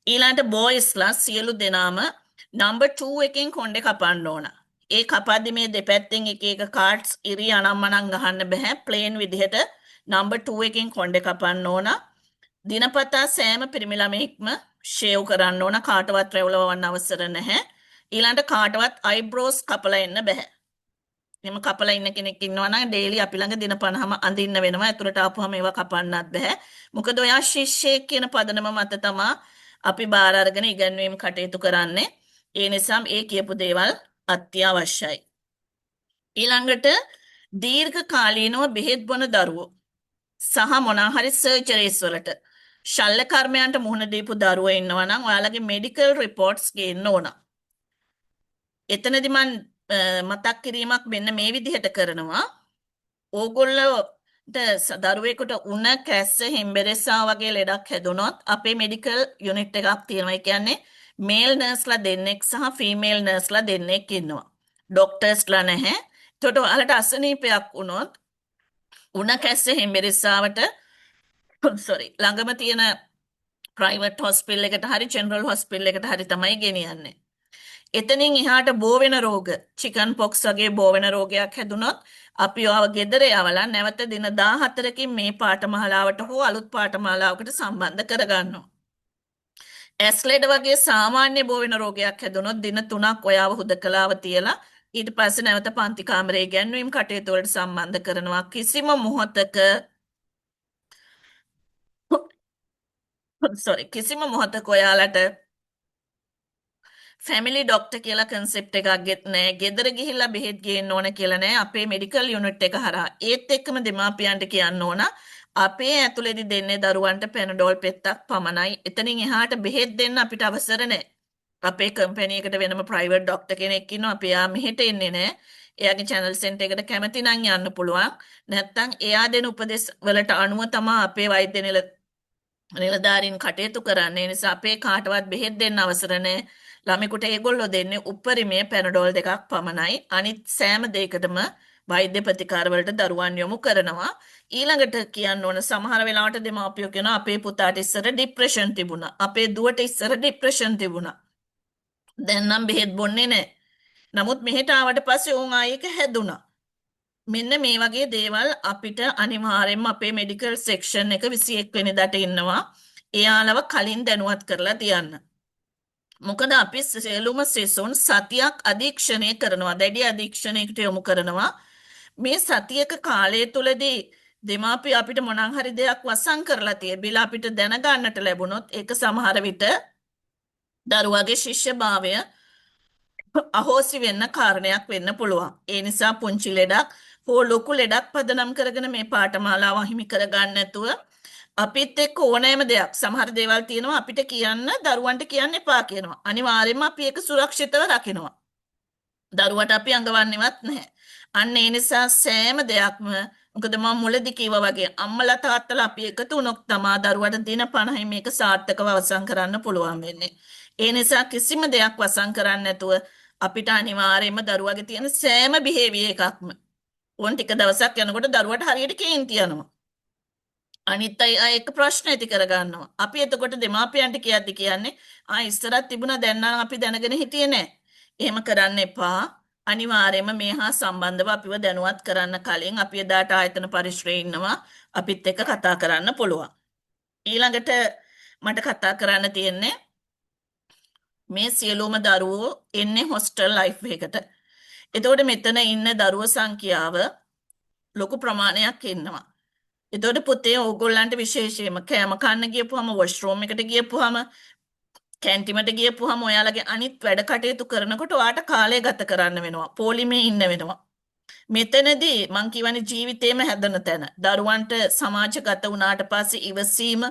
[SPEAKER 2] ඊළඟට බෝයිස්ලා සියලු දෙනාම නම්බර් 2 එකෙන් කොණ්ඩේ කපන්න ඕන. ඒ කපද්දි මේ දෙපැත්තෙන් එක එක කාඩ්ස් ඉරි අනම්මනම් ගහන්න බෑ. ප්ලේන් විදිහට නම්බර් 2 එකෙන් කොණ්ඩේ කපන්න ඕන. දිනපතා සෑම පිරිමි ළමෙක්ම ෂේව් කරන්න ඕන. කාටවත් රැවුලවන්න අවසර නැහැ. ඊළඟට කාටවත් අයිබ්‍රෝස් කපලා එන්න බෑ. එහෙම කපලා ඉන්න කෙනෙක් ඉන්නවා නම් ඩේලි අපි ළඟ දින 50ම අඳින්න වෙනවා. ඇතුළට ආපුවම ඒවා කපන්නත් බෑ. මොකද ඔයා ශිෂ්‍යයෙක් කියන පදනම මත තමයි අපි බාර අරගෙන ඉගැන්වීම් කටයුතු කරන්නේ. ඒ නිසා ඒ කියපු දේවල් අත්‍යවශ්‍යයි. ඊළඟට දීර්ඝ කාලීනව බෙහෙත් බොන දරුවෝ සහ මොනවා හරි සර්ජරිස් වලට ශල්‍ය කර්මයන්ට මුහුණ දීපු දරුවෝ ඉන්නවා නම් ඔයාලගේ මෙඩිකල් රිපෝට්ස් ගේන්න ඕන. එතනදී මම මතක් කිරීමක් මෙන්න මේ විදිහට කරනවා. ඕගොල්ලෝට දරුවෙකුට උණ කැස්ස හෙම්බෙරෙස්සා වගේ ලෙඩක් හැදුනොත් අපේ මෙඩිකල් යුනිට් එකක් තියෙනවා. ඒ කියන්නේ මේල් නර්ස්ලා දෙන්නෙක් සහ ෆීමේල් නර්ස්ලා දෙන්නෙක් ඉන්නවා. ඩොක්ටර්ස්ලා නැහැ. එතකොට ඔයාලට අසනීපයක් වුණොත් උණ කැස්ස හෙම්බෙරෙස්සාවට ළඟම තියෙන ප්‍රයිවට් හොස්පිටල් එකට හරි ජෙනරල් හොස්පිටල් එකට හරි තමයි ගෙනියන්නේ. එතනින් එහාට බෝ වෙන රෝග, චිකන් පොක්ස් වගේ බෝ වෙන රෝගයක් හැදුනොත් අපි ඔයාව ගෙදර යවලා නැවත දින 14කින් මේ පාඨමාලාවට හෝ අලුත් පාඨමාලාවකට සම්බන්ධ කරගන්නවා. ඇස්ලෙඩ වගේ සාමාන්‍ය බෝ වෙන රෝගයක් හැදුනොත් දින 3ක් ඔයාව හුදකලාව තියලා ඊට පස්සේ නැවත පන්ති කාමරේ ගැන්වීම් කටයුතු වලට සම්බන්ධ කරනවා. කිසිම මොහොතක ඔයාලට ෆැමිලි ඩොක්ටර් කියලා කන්සෙප්ට් එකක් ගෙත් නැහැ. ගෙදර ගිහිල්ලා බෙහෙත් ගේන්න ඕන කියලා නැහැ. අපේ මෙඩිකල් යුනිට් එක හරහා ඒත් එක්කම දෙමාපියන්ට කියන්න ඕන අපේ ඇතුළේදී දෙන්නේ දරුවන්ට පැනඩෝල් පෙත්තක් පමණයි. එතනින් එහාට බෙහෙත් දෙන්න අපිට අවසර නැහැ. අපේ කම්පැනි එකට වෙනම ප්‍රයිවට් ඩොක්ටර් කෙනෙක් ඉන්නවා. අපි යා මෙහෙට එන්නේ නැහැ. එයාගේ channel center එකට කැමති නම් යන්න පුළුවන්. නැත්නම් එයා දෙන උපදෙස් වලට අනුව තමයි අපේ වෛද්‍ය නිලධාරීන් කටයුතු කරන්නේ. ඒ නිසා අපේ කාටවත් බෙහෙත් දෙන්න අවසර නැහැ. ළමෙකුට ඒගොල්ලෝ දෙන්නේ උපරිමයේ පැනඩෝල් දෙකක් පමණයි. අනිත් සෑම දෙයකටම වෛද්‍ය ප්‍රතිකාර වලට දරුවන් යොමු කරනවා. ඊළඟට කියන්න ඕන සමහර වෙලාවට දෙමාපියෝ කියනවා අපේ පුතාට ඉස්සර ડિප්‍රෙෂන් තිබුණා. අපේ දුවට ඉස්සර ડિප්‍රෙෂන් තිබුණා. දැන් නම් බෙහෙත් බොන්නේ නැහැ. නමුත් මෙහෙට ආවට පස්සේ උන් ආයෙක හැදුනා. මෙන්න මේ වගේ දේවල් අපිට අනිවාර්යයෙන්ම අපේ මෙඩිකල් සෙක්ෂන් එක 21 වෙනිදාට ඉන්නවා. එයාලව කලින් දැනුවත් කරලා තියන්න. මොකද අපි සියලුම සිසුන් සතියක් අධීක්ෂණය කරනවා. දැඩි අධීක්ෂණයකට යොමු කරනවා. මේ සතියක කාලය තුලදී දෙමාපිය අපිට මොනවා හරි දෙයක් වසන් කරලා තියබිලා අපිට දැනගන්නට ලැබුණොත් ඒක සමහර විට දරුවගේ ශිෂ්‍යභාවය අහෝසි වෙන්න කාරණයක් වෙන්න පුළුවන්. ඒ නිසා පුංචි ලෙඩක් හෝ ලොකු ලෙඩක් පදනම් කරගෙන මේ පාඨමාලාව හිමි කරගන්න නැතුව අපිත් එක්ක ඕනෑම දෙයක් සමහර දේවල් තියෙනවා අපිට කියන්න දරුවන්ට කියන්න එපා කියනවා. අනිවාර්යයෙන්ම අපි ඒක සුරක්ෂිතව රකිනවා. දරුවට අපි අඟවන්නේවත් නැහැ. අන්න ඒ නිසා සෑම දෙයක්ම මොකද මම මුලදී කිව්වා වගේ අම්මලා තාත්තලා අපි එකතු වුණොත් තමයි දරුවට දින 50යි මේක සාර්ථකව අවසන් කරන්න පුළුවන් වෙන්නේ. ඒ නිසා කිසිම දෙයක් වසන් කරන්න නැතුව අපිට අනිවාර්යයෙන්ම දරුවගේ තියෙන සෑම බිහේවියර් එකක්ම ඕන් ටික දවසක් යනකොට දරුවට හරියට කේන්ති යනවා. අනිත් අය ඒක ප්‍රශ්න ඇති කරගන්නවා. අපි එතකොට දෙමාපියන්ට කියද්දි කියන්නේ ඉස්සරත් තිබුණා දැන් නම් අපි දැනගෙන හිටියේ නෑ. එහෙම කරන්න එපා. අනිවාර්යයෙන්ම මේ හා සම්බන්ධව අපිව දැනුවත් කරන්න කලින් අපි එදාට ආයතන පරිශ්‍රයේ ඉන්නවා. අපිත් එක්ක කතා කරන්න පුළුවන්. ඊළඟට මට කතා කරන්න තියෙන්නේ මේ සියලුම දරුවෝ එන්නේ හොස්ටල් ලයිෆ් එකකට. එතකොට මෙතන ඉන්න දරුවෝ සංඛ්‍යාව ලොකු ප්‍රමාණයක් ඉන්නවා. එතකොට පුතේ ඕගොල්ලන්ට විශේෂයෙන්ම කෑම කන්න ගියපුවම වොෂ්රූම් එකට ගියපුවම කැන්ටිමට ගියපුවම ඔයාලගේ අනිත් වැඩ කටයුතු කරනකොට ඔයාට කාලය ගත කරන්න වෙනවා. පොලිමේ ඉන්න වෙනවා. මෙතනදී මං කියවනේ ජීවිතේම හැදෙන තැන. දරුවන්ට සමාජගත වුණාට පස්සේ ඉවසීම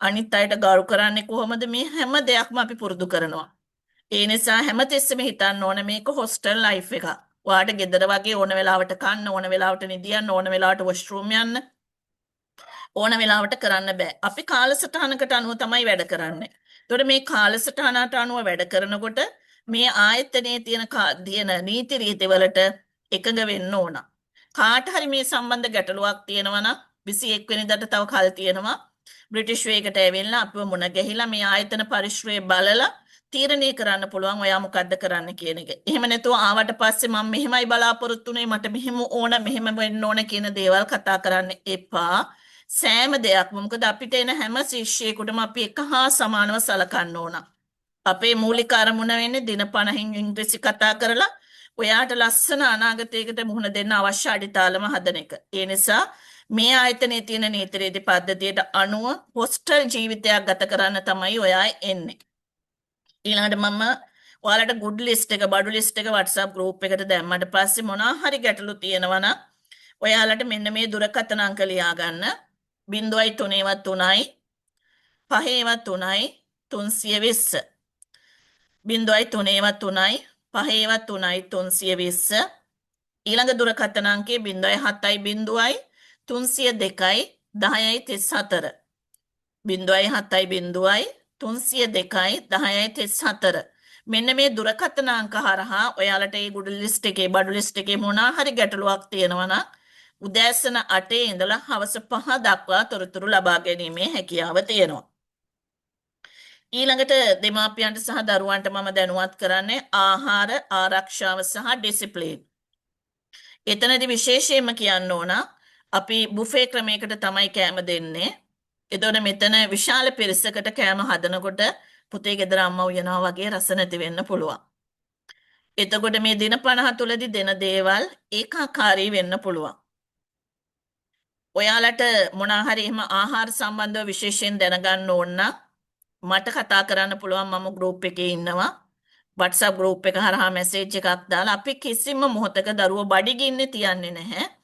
[SPEAKER 2] අනිත් අයට ගරු කරන්නේ කොහොමද මේ හැම දෙයක්ම අපි පුරුදු කරනවා. ඒ නිසා හැමතිස්සෙම හිතන්න ඕන මේක හොස්ටල් ලයිෆ් එකක්. ඔයාට ගෙදර වගේ ඕන වෙලාවට කන්න ඕන වෙලාවට නිදියන්න ඕන වෙලාවට වොෂ්රූම් යන්න ඕන වෙලාවට කරන්න බෑ. අපි කාලසටහනකට අනුව තමයි වැඩ කරන්නේ. එතකොට මේ කාලසටහනට අනුව වැඩ කරනකොට මේ ආයතනයේ තියෙන නීති රීතිවලට එකඟ වෙන්න ඕන. කාට හරි මේ සම්බන්ධ ගැටලුවක් තියෙනවා නම් 21 වෙනිදාට තව කල් තියෙනවා. බ්‍රිටිෂ් වේගයට ඇවිල්ලා අපිව මුණ ගැහිලා මේ ආයතන පරිශ්‍රයේ බලලා තීරණය කරන්න පුළුවන් ඔයා මොකද්ද කරන්න කියන එක. එහෙම නැතුව ආවට පස්සේ මම මෙහෙමයි බලාපොරොත්තු වෙන්නේ මට මෙහෙම ඕන මෙහෙම වෙන්න ඕන කියන දේවල් කතා කරන්න එපා. සෑම දෙයක්ම මොකද අපිට එන හැම ශිෂ්‍යයෙකුටම අපි එක හා සමානව සලකන්න ඕන. අපේ මූලික අරමුණ වෙන්නේ දින 50න් ඉංග්‍රීසි කතා කරලා ඔයාට ලස්සන අනාගතයකට මුහුණ දෙන්න අවශ්‍ය අඩිතාලම හදන එක. ඒ නිසා මේ ආයතනයේ තියෙන නීති රීති පද්ධතියට අනුව හොස්ටල් ජීවිතයක් ගත කරන්න තමයි ඔයා එන්නේ. ඊළඟට මම ඔයාලට ගුඩ් ලිස්ට් එක බඩු ලිස්ට් එක WhatsApp group එකට දැම්මට පස්සේ මොනවා හරි ගැටලු තියෙනවා නම් ඔයාලට මෙන්න මේ දුරකථන අංක ලියා ගන්න 03 5 320 03 5 320 ඊළඟ දුරකථන අංකය 07 302 1034 07 302 1034 මෙන්න මේ දුරකථන අංක හරහා ඔයාලට මේ ගුඩ ලිස්ට් එකේ බඩු ලිස්ට් එකේ මොනවා හරි ගැටලුවක් තියෙනවා නම් උදෑසන 8 ඉඳලා හවස 5 දක්වා තොරතුරු ලබා ගැනීමේ හැකියාව තියෙනවා. ඊළඟට දෙමාපියන්ට සහ දරුවන්ට මම දැනුවත් කරන්නේ ආහාර ආරක්ෂාව සහ ඩිසිප්ලින්. එතනදී විශේෂයෙන්ම කියන්න ඕන අපි බුෆේ ක්‍රමයකට තමයි කෑම දෙන්නේ. එතකොට මෙතන විශාල පිරිසකට කෑම හදනකොට පුතේ ගෙදර අම්මා උයනවා වගේ රස නැති වෙන්න පුළුවන්. එතකොට මේ දින 50 තුලදී දෙන දේවල් ඒකාකාරී වෙන්න පුළුවන්. ඔයාලට මොනවා හරි එහෙම ආහාර සම්බන්ධව විශේෂයෙන් දැනගන්න ඕන නම් මට කතා කරන්න පුළුවන්. මම group එකේ ඉන්නවා. WhatsApp group එක හරහා message එකක් දාලා අපි කිසිම මොහොතක දරුවෝ බඩගින්නේ තියන්නේ නැහැ.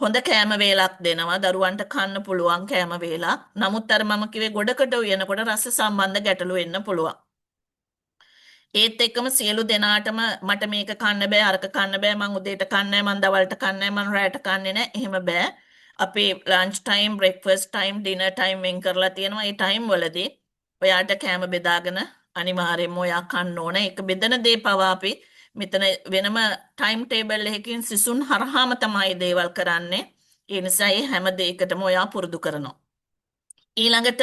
[SPEAKER 2] හොඳ කෑම වේලක් දෙනවා දරුවන්ට කන්න පුළුවන් කෑම වේලක්. නමුත් අර මම කිව්වේ ගොඩකට උයනකොට රස සම්බන්ධ ගැටලු වෙන්න පුළුවන්. ඒත් එක්කම සියලු දෙනාටම මට මේක කන්න බෑ අරක කන්න බෑ මං උදේට කන්නේ මං දවල්ට කන්නේ මං රාත්‍රීට කන්නේ නැහැ. එහෙම බෑ. අපි lunch time breakfast time dinner time වෙන් කරලා තියෙනවා. ඒ ටයිම් වලදී ඔයාට කෑම බෙදාගෙන අනිවාර්යයෙන්ම ඔයා කන්න ඕන. ඒක බෙදන දේ පවා අපි මෙතන වෙනම ටයිම් ටේබල් එකකින් සිසුන් හරහාම තමයි දේවල් කරන්නේ. ඒ නිසා මේ හැම දෙයකටම ඔයා පුරුදු කරනවා. ඊළඟට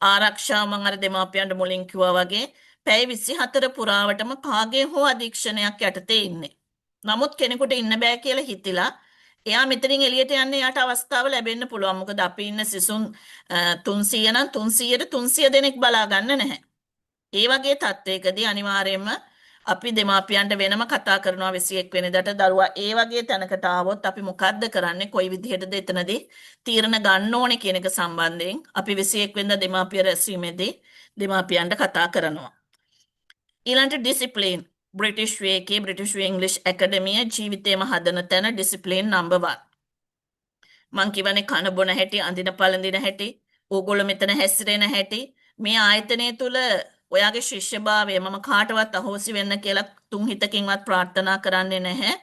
[SPEAKER 2] ආරක්ෂාව මම අර දෙමාපියන්ට මුලින් කිව්වා වගේ පැය 24 පුරාවටම කාගේ හෝ අධීක්ෂණයක් යටතේ ඉන්නේ. නමුත් කෙනෙකුට ඉන්න බෑ කියලා හිතිලා එයා මෙතනින් එළියට යන්න යාට අවස්ථාව ලැබෙන්න පුළුවන්. මොකද අපි ඉන්න සිසුන් 300 නම් 300ට 300 දෙනෙක් බලා ගන්න නැහැ. ඒ වගේ තත්ත්වයකදී අනිවාර්යයෙන්ම අපි දෙමාපියන්ට වෙනම කතා කරනවා 21 වෙනිදාට දරුවා ඒ වගේ තැනකට ආවොත් අපි මොකද්ද කරන්නේ කොයි විදිහටද එතනදී තීරණ ගන්න ඕනේ කියන එක සම්බන්ධයෙන් අපි 21 වෙනිදා දෙමාපිය රැස්වීමේදී දෙමාපියන්ට කතා කරනවා. ඊළඟට ඩිසිප්ලින් බ්‍රිටිෂ් වේ එකේ බ්‍රිටිෂ් වේ ඉංග්‍රීසි ඇකඩමිය ජීවිතේම හදන තැන ඩිසිප්ලින් නම්බර් 1. මං කියවනේ කන බොන හැටි අඳින පළඳින හැටි ඕගොල්ලෝ මෙතන හැසිරෙන හැටි මේ ආයතනය තුල ඔයාගේ ශිෂ්‍යභාවය මම කාටවත් අහෝසි වෙන්න කියලා තුන් හිතකින්වත් ප්‍රාර්ථනා කරන්නේ නැහැ.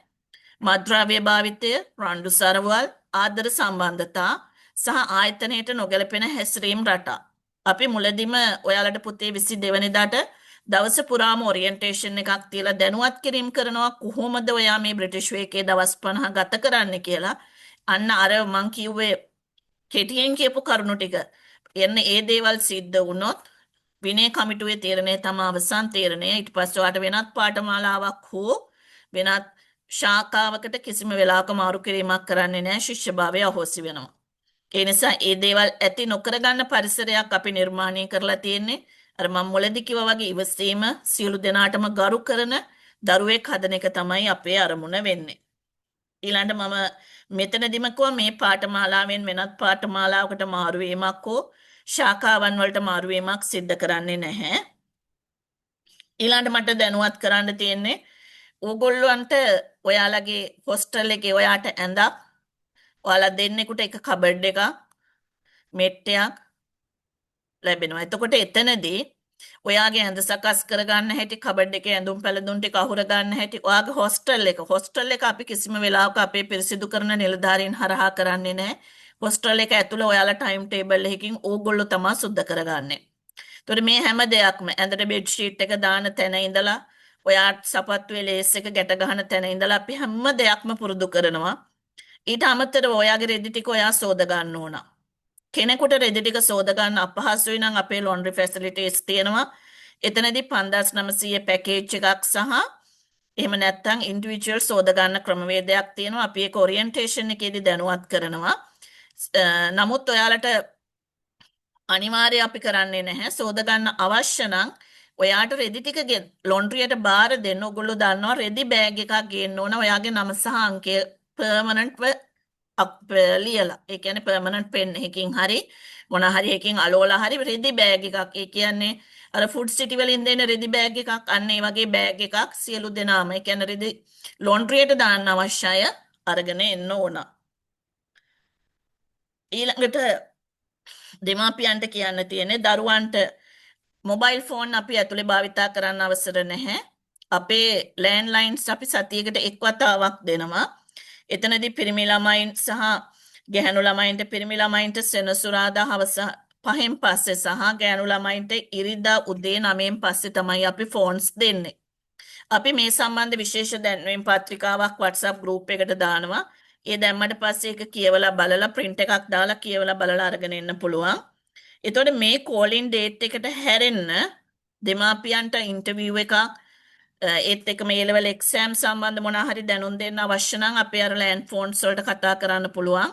[SPEAKER 2] මද්ද්‍රව්‍ය භාවිතය, රණ්ඩු සරවල්, ආදර සම්බන්ධතා සහ ආයතනයට නොගැලපෙන හැසිරීම් රටා. අපි මුලදිම ඔයාලට පුතේ 22 වෙනිදාට දවස පුරාම ඔරියන්ටේෂන් එකක් තියලා දැනුවත් කිරීම කරනවා කොහොමද ඔයා මේ බ්‍රිටිෂ් වේ එකේ දවස් 50 ගත කරන්න කියලා. අන්න අර මං කිව්වේ කෙටියෙන් කියපු කරුණු ටික එන්න ඒ දේවල් සිද්ධ වුණොත් විනය කමිටුවේ තීරණය තමයි අවසන් තීරණය. ඊට පස්සේ ඔයාලට වෙනත් පාඨමාලාවක් හෝ වෙනත් ශාඛාවකට කිසිම වෙලාවක මාරු කිරීමක් කරන්නේ නැහැ. ශිෂ්‍යභාවය අහෝසි වෙනවා. ඒ නිසා ඒ දේවල් ඇති නොකර ගන්න පරිසරයක් අපි නිර්මාණය කරලා තියෙන්නේ. අර මම මුලදී කිව්වා වගේ ඉවසීම සියලු දෙනාටම ගරු කරන දරුවෙක් හදන එක තමයි අපේ අරමුණ වෙන්නේ. ඊළඟට මම මෙතනදිම කිව්වා මේ පාඨමාලාවෙන් වෙනත් පාඨමාලාවකට මාරු වීමක් හෝ ශාඛාවන් වලට මාරු වීමක් සිද්ධ කරන්නේ නැහැ. ඊළඟට මට දැනුවත් කරන්න තියෙන්නේ ඕගොල්ලන්ට ඔයාලගේ හොස්ටල් එකේ ඔයාට ඇඳක් ඔයාලා දෙන්නෙකුට එක කබඩ් එකක් මෙට්ටයක් ලැබෙනවා. එතකොට එතනදී ඔයාගේ ඇඳ සකස් කරගන්න හැටි කබඩ් එකේ ඇඳුම් පැළඳුම් ටික අහුර ගන්න හැටි ඔයාගේ හොස්ටල් එක අපි කිසිම වෙලාවක අපේ පිරිසිදු කරන නිලධාරීන් හරහා කරන්නේ නැහැ. හොස්ටල් එක ඇතුළේ ඔයාලා ටයිම් ටේබල් එකකින් ඕගොල්ලෝ තමයි සුද්ධ කරගන්නේ. එතකොට මේ හැම දෙයක්ම ඇඳට බෙඩ් ෂීට් එක දාන තැන ඉඳලා ඔයා සපත්තුවේ ලේස් එක ගැට ගන්න තැන ඉඳලා අපි හැම දෙයක්ම පුරුදු කරනවා. ඊට අමතරව ඔයාගේ රෙදි ටික ඔයා සෝද ගන්න ඕන. කෙනෙකුට රෙදි ටික සෝද ගන්න අපහසුයි නම් අපේ laundry facilities තියෙනවා. එතනදී 5900 පැකේජ් එකක් සහ එහෙම නැත්නම් ඉන්ඩිවිජුවල් සෝද ගන්න ක්‍රමවේදයක් තියෙනවා. අපි ඒක ඔරියන්ටේෂන් එකේදී දැනුවත් කරනවා. නමුත් ඔයාලට අනිවාර්යයෙන් අපි කරන්නේ නැහැ. සෝද ගන්න අවශ්‍ය නම් ඔයාට රෙදි ටික ලොන්ඩ්‍රියට බාර දෙන්න. ඔයගොල්ලෝ දන්නවා රෙදි බෑග් එකක් ගේන්න ඕන. ඔයාගේ නම සහ අංකය පර්මනන්ට්ව ලියලා. ඒ කියන්නේ පර්මනන්ට් පෙන් එකකින් හරි මොන හරි එකකින් අලෝලා හරි රෙදි බෑග් එකක්. ඒ කියන්නේ අර ෆුඩ් සිටි වලින් දෙන රෙදි බෑග් එකක් අන්න ඒ වගේ බෑග් එකක් සියලු දෙනාම ඒ කියන්නේ රෙදි ලොන්ඩ්‍රියට දාන්න අවශ්‍යය අරගෙන එන්න ඕන. ඊළඟට දෙමාපියන්ට කියන්න තියෙන්නේ දරුවන්ට මොබයිල් ෆෝන් අපි ඇතුලේ භාවිතා කරන්න අවසර නැහැ. අපේ ලෑන්ඩ්ලයින්ස් අපි සතියකට එක් වතාවක් දෙනවා. එතනදී පිරිමි ළමයින් සහ ගැහැණු ළමයින්ට පිරිමි ළමයින්ට සෙනසුරාදා හවස 5න් පස්සේ සහ ගැහැණු ළමයින්ට ඉරිදා උදේ 9න් පස්සේ තමයි අපි ෆෝන්ස් දෙන්නේ. අපි මේ සම්බන්ධ විශේෂ දැන්වීම් පත්‍රිකාවක් WhatsApp group එකට දානවා. ඒ දැම්මට පස්සේ ඒක කියවලා බලලා print එකක් දාලා කියවලා බලලා අරගෙන එන්න පුළුවන්. එතකොට මේ calling date එකට හැරෙන්න දෙමාපියන්ට ඉන්ටර්විව් එකක් ඒත් එක මේ level exam සම්බන්ධ මොනවා හරි දැනුම් දෙන්න අවශ්‍ය නම් අපේ අර land phones වලට කතා කරන්න පුළුවන්.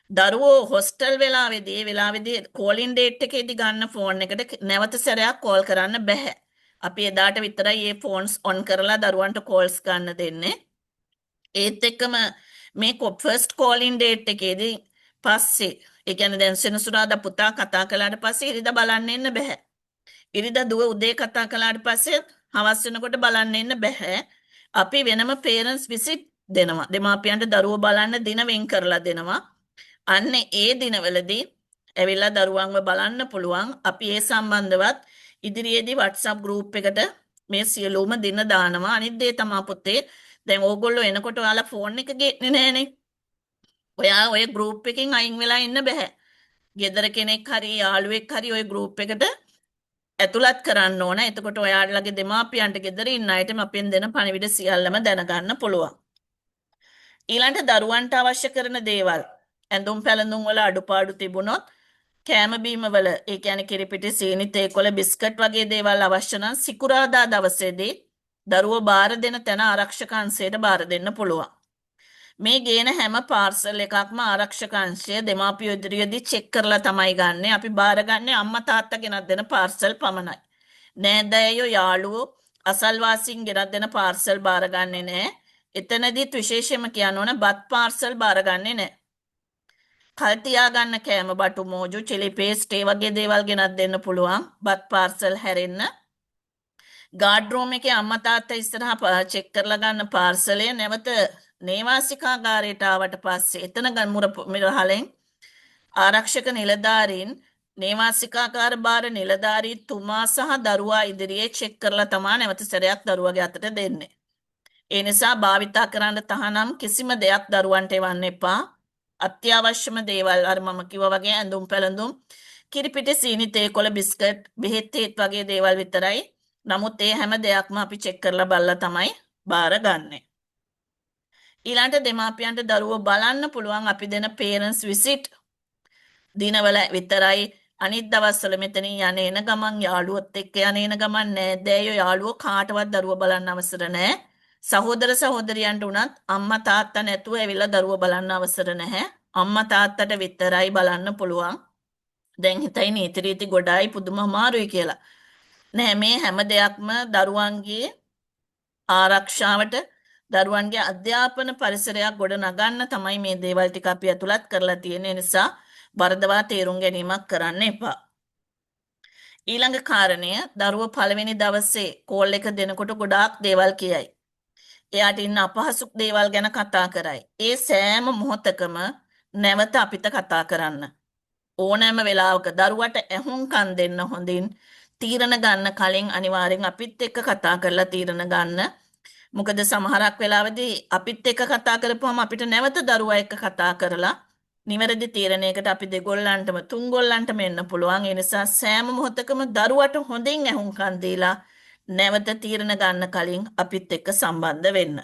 [SPEAKER 2] දරුවෝ හොස්ටල් වෙලාවේදී ඒ වෙලාවේදී calling date එකේදී ගන්න ෆෝන් එකට නැවත සැරයක් call කරන්න බෑ. අපි එදාට විතරයි මේ phones on කරලා දරුවන්ට calls ගන්න දෙන්නේ. ඒත් එක්කම මේ first calling date එකේදී පස්සේ ඒ කියන්නේ දැන් සෙනසුරාදා පුතා කතා කළාට පස්සේ ඉරිදා බලන්න එන්න බෑ. ඉරිදා දුව උදේ කතා කළාට පස්සේ හවස් වෙනකොට බලන්න එන්න බෑ. අපි වෙනම parents visit දෙනවා. දෙමාපියන්ට දරුවෝ බලන්න දින වෙන් කරලා දෙනවා. අන්න ඒ දිනවලදී ඇවිල්ලා දරුවන්ව බලන්න පුළුවන්. අපි ඒ සම්බන්ධවත් ඉදිරියේදී WhatsApp group එකට මේ සියලුම දින දානවා. අනිත් දේ තමයි පුතේ දැන් ඕගොල්ලෝ එනකොට ඔයාලා ෆෝන් එක ගේන්නේ නැහනේ. ඔයා ඔය group එකෙන් අයින් වෙලා ඉන්න බෑ. ගෙදර කෙනෙක් හරි යාළුවෙක් හරි ඔය group එකට ඇතුළත් කරන්න ඕන. එතකොට ඔයාලගේ දෙමාපියන්ට ගෙදර ඉන්න අයටම අපෙන් දෙන පණිවිඩ සියල්ලම දැනගන්න පුළුවන්. ඊළඟට දරුවන්ට අවශ්‍ය කරන දේවල් ඇඳුම් පැළඳුම් වල අඩුපාඩු තිබුණොත් කෑම බීම වල ඒ කියන්නේ කිරිපිටි සීනි තේකොළ බිස්කට් වගේ දේවල් අවශ්‍ය නම් සිකුරාදා දවසේදී දරුවෝ බාර දෙන තැන ආරක්ෂක අංශයට බාර දෙන්න පුළුවන්. මේ ගේන හැම පාර්සල් එකක්ම ආරක්ෂක අංශය දෙමාපියෝ ඉදිරියේදී චෙක් කරලා තමයි ගන්නෙ. අපි බාරගන්නේ අම්මා තාත්තා ගෙනත් දෙන පාර්සල් පමණයි. නෑදෑයෝ යාළුවෝ අසල්වාසීන් ගෙනත් දෙන පාර්සල් බාරගන්නේ නෑ. එතනදිත් විශේෂයෙන්ම කියන්න ඕන බත් පාර්සල් බාරගන්නේ නෑ. කල් තියාගන්න කෑම බටු මෝජු චිලි පේස්ට් ඒ වගේ දේවල් ගෙනත් දෙන්න පුළුවන් බත් පාර්සල් හැරෙන්න. ගාඩ් රූම් එකේ අම්මා තාත්තා ඉස්සරහා චෙක් කරලා ගන්න පාර්සලය නැවත නේවාසිකාගාරයට ආවට පස්සේ එතන මිරහලෙන් ආරක්ෂක නිලධාරීන් නේවාසිකාගාර භාර නිලධාරීතුමා සහ දරුවා ඉදිරියේ චෙක් කරලා තමා නැවත සැරයක් දරුවගේ අතට දෙන්නේ. ඒ නිසා භාවිතා කරන්න තහනම් කිසිම දෙයක් දරුවන්ට එවන්න එපා. අත්‍යවශ්‍යම දේවල් අර මම කිව්වා වගේ ඇඳුම් පැළඳුම් කිරිපිටි සීනි තේ කොළ බිස්කට් බෙහෙත් තේත් වගේ දේවල් විතරයි. නමුත් ඒ හැම දෙයක්ම අපි චෙක් කරලා බලලා තමයි බාරගන්නේ. ඊළඟට දෙමාපියන්ට දරුවෝ බලන්න පුළුවන් අපි දෙන පේරන්ට්ස් විසිට් දිනවල විතරයි. අනිත් දවස්වල මෙතනින් යන එන ගමන් යාළුවොත් එක්ක යන එන ගමන් නෑදෑයෝ යාළුවෝ කාටවත් දරුවෝ බලන්න අවසර නැහැ. සහෝදර සහෝදරියන්ට උනත් අම්මා තාත්තා නැතුව ඇවිල්ලා දරුවෝ බලන්න අවසර නැහැ. අම්මා තාත්තට විතරයි බලන්න පුළුවන්. දැන් හිතයි නීති රීති ගොඩායි පුදුම අමාරුයි කියලා. නෑ මේ හැම දෙයක්ම දරුවන්ගේ ආරක්ෂාවට දරුවන්ගේ අධ්‍යාපන පරිසරයක් ගොඩ නගන්න තමයි මේ දේවල් ටික අපි ඇතුළත් කරලා තියෙන නිසා වරදවා තේරුම් ගැනීමක් කරන්න එපා. ඊළඟ කාරණය දරුවෝ පළවෙනි දවසේ කෝල් එක දෙනකොට ගොඩාක් දේවල් කියයි. එයාට ඉන්න අපහසු දේවල් ගැන කතා කරයි. ඒ සෑම මොහොතකම නැවත අපිට කතා කරන්න. ඕනෑම වෙලාවක දරුවට ඇහුම්කන් දෙන්න හොඳින් තීරණ ගන්න කලින් අනිවාර්යෙන් අපිත් එක්ක කතා කරලා තීරණ ගන්න. මොකද සමහරක් වෙලාවදී අපිත් එක්ක කතා කරපුවම අපිට නැවත දරුවා එක්ක කතා කරලා නිවැරදි තීරණයකට අපි දෙගොල්ලන්ටම තුන්ගොල්ලන්ටම එන්න පුළුවන්. ඒ නිසා සෑම මොහොතකම දරුවට හොඳින් ඇහුම්කන් දීලා නැවත තීරණ ගන්න කලින් අපිත් එක්ක සම්බන්ධ වෙන්න.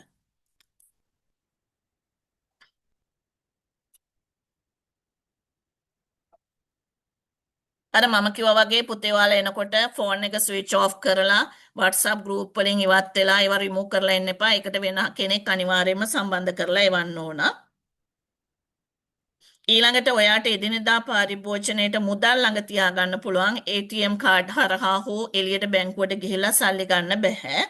[SPEAKER 2] අර මම කිව්වා වගේ පුතේ ඔයාලා එනකොට ෆෝන් එක ස්විච් ඔෆ් කරලා WhatsApp group වලින් ඉවත් වෙලා ඒවා remove කරලා එන්න එපා. ඒකට වෙන කෙනෙක් අනිවාර්යයෙන්ම සම්බන්ධ කරලා එවන්න ඕන. ඊළඟට ඔයාට එදිනෙදා පරිභෝජනයේට මුදල් ළඟ තියාගන්න පුළුවන් ATM කාඩ් හරහා හෝ එළියට බැංකුවට ගිහිල්ලා සල්ලි ගන්න බෑ.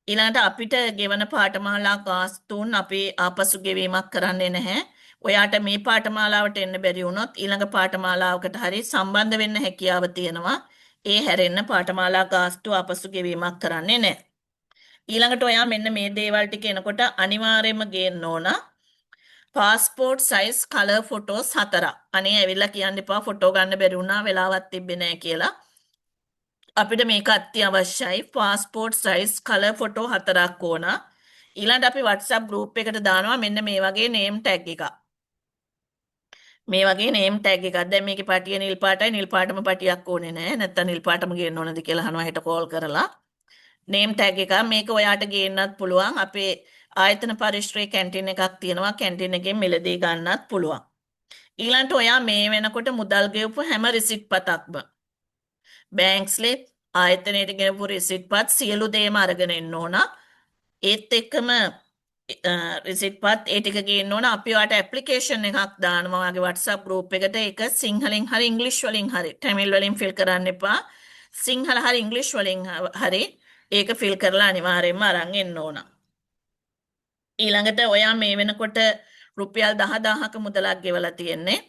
[SPEAKER 2] ඊළඟට අපිට ගෙවන පාඨමාලා ගාස්තුන් අපි ආපසු ගෙවීමක් කරන්නේ නැහැ. ඔයාට මේ පාඨමාලාවට එන්න බැරි වුණොත් ඊළඟ පාඨමාලාවකට හරි සම්බන්ධ වෙන්න හැකියාව තියෙනවා. ඒ හැරෙන්න පාඨමාලා ගාස්තු ආපසු ගෙවීමක් කරන්නේ නැහැ. ඊළඟට ඔයා මෙන්න මේ දේවල් ටික එනකොට අනිවාර්යයෙන්ම ගේන්න ඕන. Passport size colour photos 4. අනේ ඇවිල්ලා කියන්න එපා ෆොටෝ ගන්න බැරි වුණා වෙලාවක් තිබ්බේ නැහැ කියලා. අපිට මේක අත්‍යවශ්‍යයි. පාස්පෝර්ට් සයිස් කලර් ෆොටෝ 4ක් ඕන. ඊළඟට අපි WhatsApp group එකට දානවා මෙන්න මේ වගේ name tag එකක්. මේ වගේ name tag එකක්. දැන් මේකේ පටිය නිල් පාටයි නිල් පාටම පටියක් ඕනේ නැහැ. නැත්තම් නිල් පාටම ගේන්න ඕනද කියලා අහනවා හෙට කෝල් කරලා. name tag එක මේක ඔයාට ගේන්නත් පුළුවන්. අපේ ආයතන පරිශ්‍රයේ කැන්ටින් එකක් තියෙනවා. කැන්ටින් එකෙන් මිලදී ගන්නත් පුළුවන්. ඊළඟට ඔයා මේ වෙනකොට මුදල් ගෙවපු හැම රිසිට් පතක්ම බැංක් ස්ලිප් ආයතනයට ගෙවපු රිසිට් පත් සියලු දේම අරගෙන එන්න ඕන. ඒත් එක්කම රිසිට් පත් ඒ ටික ගේන්න ඕන. අපි ඔයාට ඇප්ලිකේෂන් එකක් දානවා ඔයාගේ WhatsApp group එකට. ඒක සිංහලෙන් හරි ඉංග්‍රීසි වලින් හරි තමිල් වලින් ෆිල් කරන්න එපා. සිංහල හරි ඉංග්‍රීසි වලින් හරි ඒක ෆිල් කරලා අනිවාර්යයෙන්ම අරන් එන්න ඕන. ඊළඟට ඔයා මේ වෙනකොට රුපියල් 10000ක මුදලක් ගෙවලා තියෙන්නේ.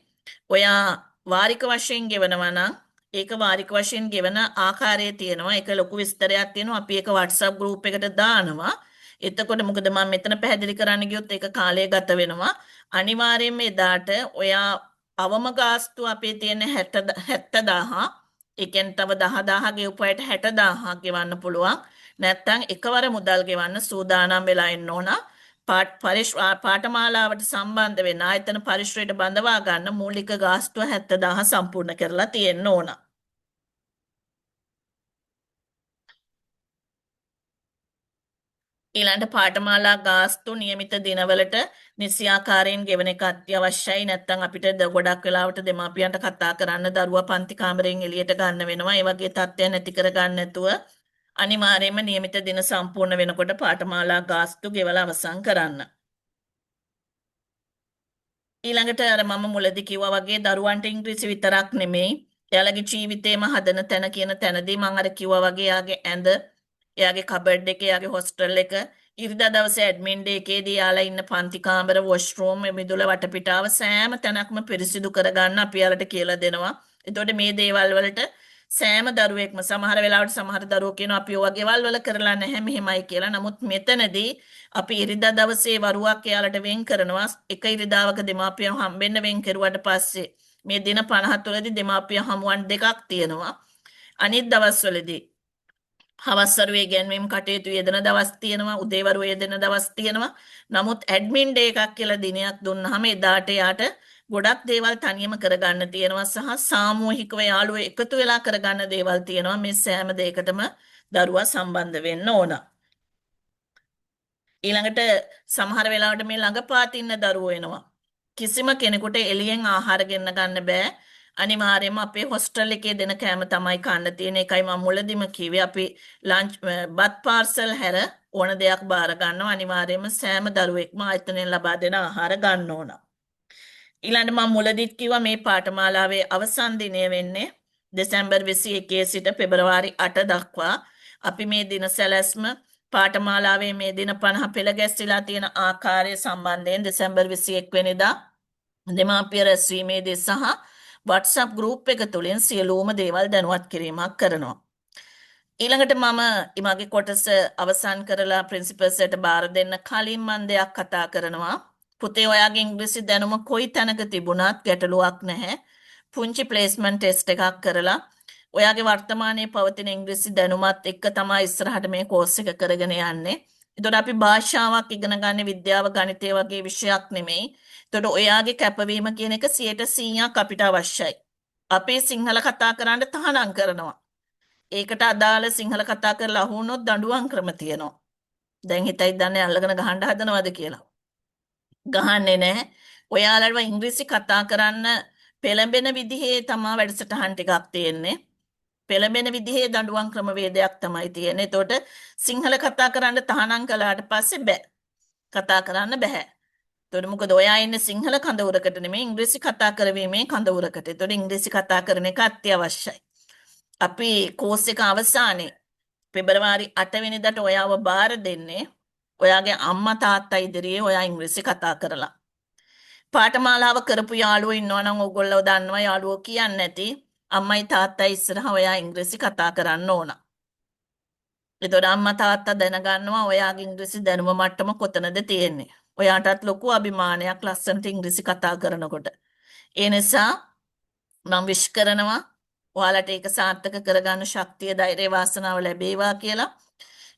[SPEAKER 2] ඔයා වාරික වශයෙන් ගෙවනවා නම් ඒක වාරික වශයෙන් ගෙවන ආකාරයේ තියෙනවා. ඒක ලොකු විස්තරයක් තියෙනවා. අපි ඒක WhatsApp group එකට දානවා. එතකොට මොකද මම මෙතන පැහැදිලි කරන්න ගියොත් ඒක කාලය ගත වෙනවා. අනිවාර්යයෙන්ම එදාට ඔයා අවම ගාස්තු අපේ තියෙන 70000 ඒ කියන්නේ තව 10000 ගෙවපුවාට 60000 ගෙවන්න පුළුවන්. නැත්තම් එකවර මුදල් ගෙවන්න සූදානම් වෙලා ඉන්න ඕන. පාඨමාලාවට සම්බන්ධ වෙන ආයතන පරිශ්‍රයට බඳවා ගන්න මූලික ගාස්තුව 70000 සම්පූර්ණ කරලා තියෙන්න ඕන. ඊළඟට පාඨමාලා ගාස්තු નિયમિત දිනවලට නිසියාකාරයෙන් ගෙවන එක අත්‍යවශ්‍යයි. නැත්නම් අපිට ගොඩක් වෙලාවට දෙමාපියන්ට කතා කරන්න දරුවා පන්ති කාමරයෙන් එළියට ගන්න වෙනවා. ඒ වගේ තත්ත්වයන් නැති කර ගන්න නැතුව අනිවාර්යයෙන්ම નિયમિત දින සම්පූර්ණ වෙනකොට පාඨමාලා ගාස්තු ගෙවලා අවසන් කරන්න. ඊළඟට අර මම මුලදී කිව්වා වගේ දරුවන්ට ඉංග්‍රීසි විතරක් නෙමෙයි එයාලගේ ජීවිතේම හදන තැන කියන තැනදී මම අර කිව්වා වගේ එයාගේ ඇඳ, එයාගේ කබඩ් එක, එයාගේ හොස්ටල් එක, ඉරිදා දවසේ ඇඩ්මින් ඩේ එකේදී යාලා ඉන්න පන්ති කාමර, වොෂ්රූම්, මිදුල වටපිටාව සෑම තැනක්ම පිරිසිදු කරගන්න අපි යාලට කියලා දෙනවා. එතකොට මේ දේවල් වලට සෑම දරුවෙක්ම සමහර වෙලාවට සමහර දරුවෝ කියනවා අපි ඔය ගෙවල් වල කරලා නැහැ මෙහෙමයි කියලා. නමුත් මෙතනදී අපි ඉරිදා දවසේ වරුවක් එයාලට වෙන් කරනවා. එක ඉරිදාවක දෙමාපියන් හම්බෙන්න වෙන් කරුවාට පස්සේ මේ දින 50 තුළදී දෙමාපිය හමුවන් දෙකක් තියෙනවා. අනිත් දවස්වලදී හවස්වරුවේ ඉගෙනීම් කටයුතු යෙදෙන දවස් තියෙනවා, උදේවරුවේ යෙදෙන දවස් තියෙනවා. නමුත් ඇඩ්මින් ඩේ එකක් කියලා දිනයක් දුන්නාම එදාට යාට ගොඩක් දේවල් තනියම කරගන්න තියෙනවා සහ සාමූහිකව යාළුවෝ එකතු වෙලා කරගන්න දේවල් තියෙනවා. මේ සෑම දෙයකටම දරුවා සම්බන්ධ වෙන්න ඕන. ඊළඟට සමහර වෙලාවට මේ ළඟපාත ඉන්න දරුවෝ එනවා. කිසිම කෙනෙකුට එළියෙන් ආහාර ගෙන්න ගන්න බෑ. අනිවාර්යයෙන්ම අපේ හොස්ටල් එකේ දෙන කෑම තමයි කන්න තියෙන. එකයි මම මුලදිම කිව්වේ අපි ලන්ච් බත් පාර්සල් හැර ඕන දෙයක් බාර ගන්නවා. අනිවාර්යයෙන්ම සෑම දරුවෙක්ම ආයතනයෙන් ලබා දෙන ආහාර ගන්න ඕන. ඊළඟට මම මුලදිත් කිව්වා මේ පාඨමාලාවේ අවසන් දිනය වෙන්නේ දෙසැම්බර් 21 සිට පෙබරවාරි 8 දක්වා. අපි මේ දින සැලැස්ම පාඨමාලාවේ මේ දින 50 පෙළ ගැස්විලා තියෙන ආකාරය සම්බන්ධයෙන් දෙසැම්බර් 21 වෙනිදා දෙමාපිය රැස්වීමේදී සහ WhatsApp group එක තුලින් සියලුම දේවල් දැනුවත් කිරීමක් කරනවා. ඊළඟට මම මගේ කොටස අවසන් කරලා ප්‍රින්සිපල්ස්ට බාර දෙන්න කලින් මම දෙයක් කතා කරනවා. පුතේ ඔයාගේ ඉංග්‍රීසි දැනුම කොයි තැනක තිබුණත් ගැටලුවක් නැහැ. පුංචි ප්ලේස්මන්ට් ටෙස්ට් එකක් කරලා ඔයාගේ වර්තමානයේ පවතින ඉංග්‍රීසි දැනුමත් එක්ක තමයි ඉස්සරහට මේ කෝස් එක කරගෙන යන්නේ. එතකොට අපි භාෂාවක් ඉගෙන ගන්න විද්‍යාව ගණිතය වගේ විෂයක් නෙමෙයි. එතකොට ඔයාගේ කැපවීම කියන එක 100% අපිට අවශ්‍යයි. අපේ සිංහල කතා කරන්න තහනම් කරනවා. ඒකට අදාළ සිංහල කතා කරලා අහු වුණොත් දඬුවම් ක්‍රම තියෙනවා. දැන් හිතයි දන්නේ අල්ලගෙන ගහන්න හදනවද කියලා. ගහන්නේ නැහැ. ඔයාලව ඉංග්‍රීසි කතා කරන්න පෙළඹෙන විදිහේ තමයි වැඩසටහන් ටිකක් තියෙන්නේ. පෙළඹෙන විදිහේ දඬුවම් ක්‍රමවේදයක් තමයි තියෙන්නේ. එතකොට සිංහල කතා කරන්න තහනම් කළාට පස්සේ බෑ. කතා කරන්න බෑ. එතකොට මොකද ඔයා ඉන්නේ සිංහල කඳවුරකට නෙමෙයි ඉංග්‍රීසි කතා කරවීමේ කඳවුරකට. එතකොට ඉංග්‍රීසි කතා කරන එක අත්‍යවශ්‍යයි. අපි කෝස් එක අවසානයේ පෙබරවාරි 8 වෙනිදාට ඔයාව බාර දෙන්නේ ඔයාගේ අම්මා තාත්තා ඉදිරියේ ඔයා ඉංග්‍රීසි කතා කරලා. පාඨමාලාව කරපු යාළුවෝ ඉන්නවා නම් ඕගොල්ලෝ දන්නවා යාළුවෝ කියන්නේ නැති අම්මයි තාත්තයි ඉස්සරහා ඔයා ඉංග්‍රීසි කතා කරන්න ඕන. එතකොට අම්මා තාත්තා දැනගන්නවා ඔයාගේ ඉංග්‍රීසි දැනුම මට්ටම කොතනද තියෙන්නේ. ඔයාටත් ලොකු අභිමානයක් ලස්සනට ඉංග්‍රීසි කතා කරනකොට. ඒ නිසා මම විශ් කරනවා ඔයාලට ඒක සාර්ථක කරගන්න ශක්තිය ධෛර්ය වාසනාව ලැබේවා කියලා.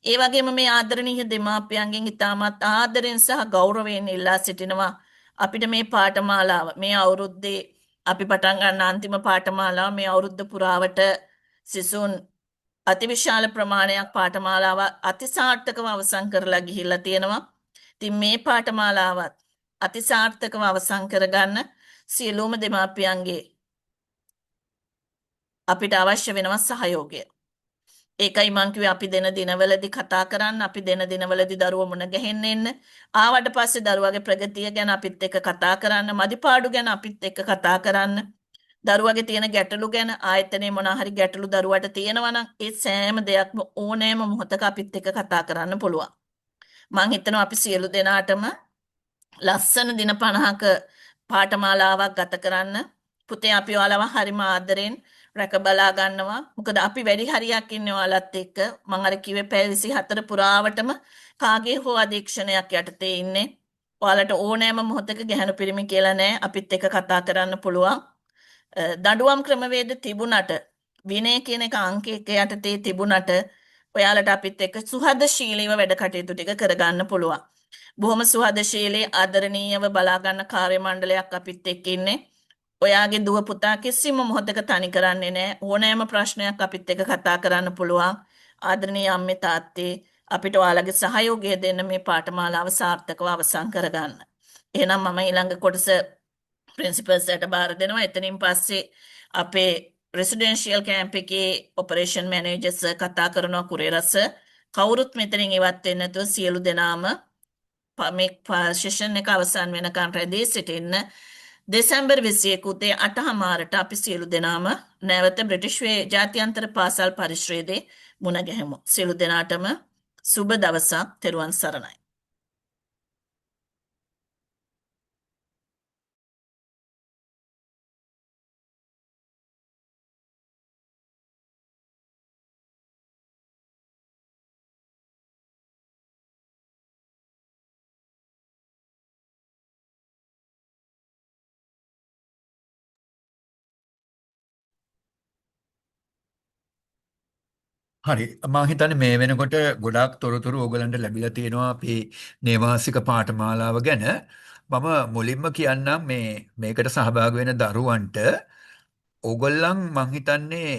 [SPEAKER 2] ඒ වගේම මේ ආදරණීය දෙමාපියන්ගෙන් ඉතාමත් ආදරෙන් සහ ගෞරවයෙන් ඉල්ලා සිටිනවා අපිට මේ පාඨමාලාව මේ අවුරුද්දේ අපි පටන් ගන්න අන්තිම පාඨමාලාව මේ අවුරුද්ද පුරාවට සිසුන් අතිවිශාල ප්‍රමාණයක් පාඨමාලාව අතිසාර්ථකව අවසන් කරලා ගිහිල්ලා තියෙනවා. ඉතින් මේ පාඨමාලාවත් අතිසාර්ථකව අවසන් කරගන්න සියලුම දෙමාපියන්ගේ අපිට අවශ්‍ය වෙනවා සහයෝගය. ඒකයි මං කිව්වේ අපි දෙන දිනවලදී කතා කරන්න, අපි දෙන දිනවලදී දරුවෝ මුණ ගැහෙන්න එන්න. ආවට පස්සේ දරුවගේ ප්‍රගතිය ගැන අපිත් එක්ක කතා කරන්න, මදිපාඩු ගැන අපිත් එක්ක කතා කරන්න. දරුවගේ තියෙන ගැටලු ගැන ආයතනයේ මොනවා හරි ගැටලු දරුවට තියෙනවා නම් ඒ සෑම දෙයක්ම ඕනෑම මොහොතක අපිත් එක්ක කතා කරන්න පුළුවන්. මං හිතනවා අපි සියලු දෙනාටම ලස්සන දින 50ක පාඨමාලාවක් ගත කරන්න. පුතේ අපි ඔයාලව හරිම ආදරෙන් රැක බලා ගන්නවා. මොකද අපි වැඩි හරියක් ඉන්නේ ඔයාලත් එක්ක. මම අර කිව්වේ පැය 24 පුරාවටම කාගේ හෝ අධීක්ෂණයක් යටතේ ඉන්නේ. ඔයාලට ඕනෑම මොහොතක ගැහණු පිරිමි කියලා නැහැ. අපිත් එක්ක කතා කරන්න පුළුවන්. දඬුවම් ක්‍රමවේද තිබුණට විනය කියන එක අංක 1 යටතේ තිබුණට ඔයාලට අපිත් එක්ක සුහදශීලීව වැඩ කටයුතු ටික කරගන්න පුළුවන්. බොහොම සුහදශීලී ආදරණීයව බලා ගන්න කාර්ය මණ්ඩලයක් අපිත් එක්ක ඉන්නේ. ඔයාගේ දුව පුතා කිසිම මොහොතක තනි කරන්නේ නැහැ. ඕනෑම ප්‍රශ්නයක් අපිත් එක්ක කතා කරන්න පුළුවන්. ආදරණීය අම්මේ තාත්තේ අපිට ඔයාලගේ සහයෝගය දෙන්න මේ පාඨමාලාව සාර්ථකව අවසන් කරගන්න. එහෙනම් මම ඊළඟ කොටස ප්‍රින්සිපල්ස්ට බාර දෙනවා. එතනින් පස්සේ අපේ රෙසිඩෙන්ෂියල් කැම්ප් එකේ ඔපරේෂන් මැනේජර්ස් කතා කරනවා කුරේරස. කවුරුත් මෙතනින් ඉවත් වෙන්නේ නැතුව සියලු දෙනාම මේ සෙෂන් එක අවසන් වෙනකන් රැඳී සිටින්න. දෙසැම්බර් 21 උදේ 8:00ට අපි සියලු දෙනාම නැවත බ්‍රිටිෂ් ජාත්‍යන්තර පාසල් පරිශ්‍රයේදී මුණ ගැහෙමු. සියලු දෙනාටම සුබ දවසක්. තෙරුවන් සරණයි.
[SPEAKER 3] හරි මම හිතන්නේ මේ වෙනකොට ගොඩාක් තොරතුරු ඕගලන්ට ලැබිලා තියෙනවා අපේ නේවාසික පාඨමාලාව ගැන. මම මුලින්ම කියන්නම් මේකට සහභාගී වෙන දරුවන්ට ඕගොල්ලන් මං හිතන්නේ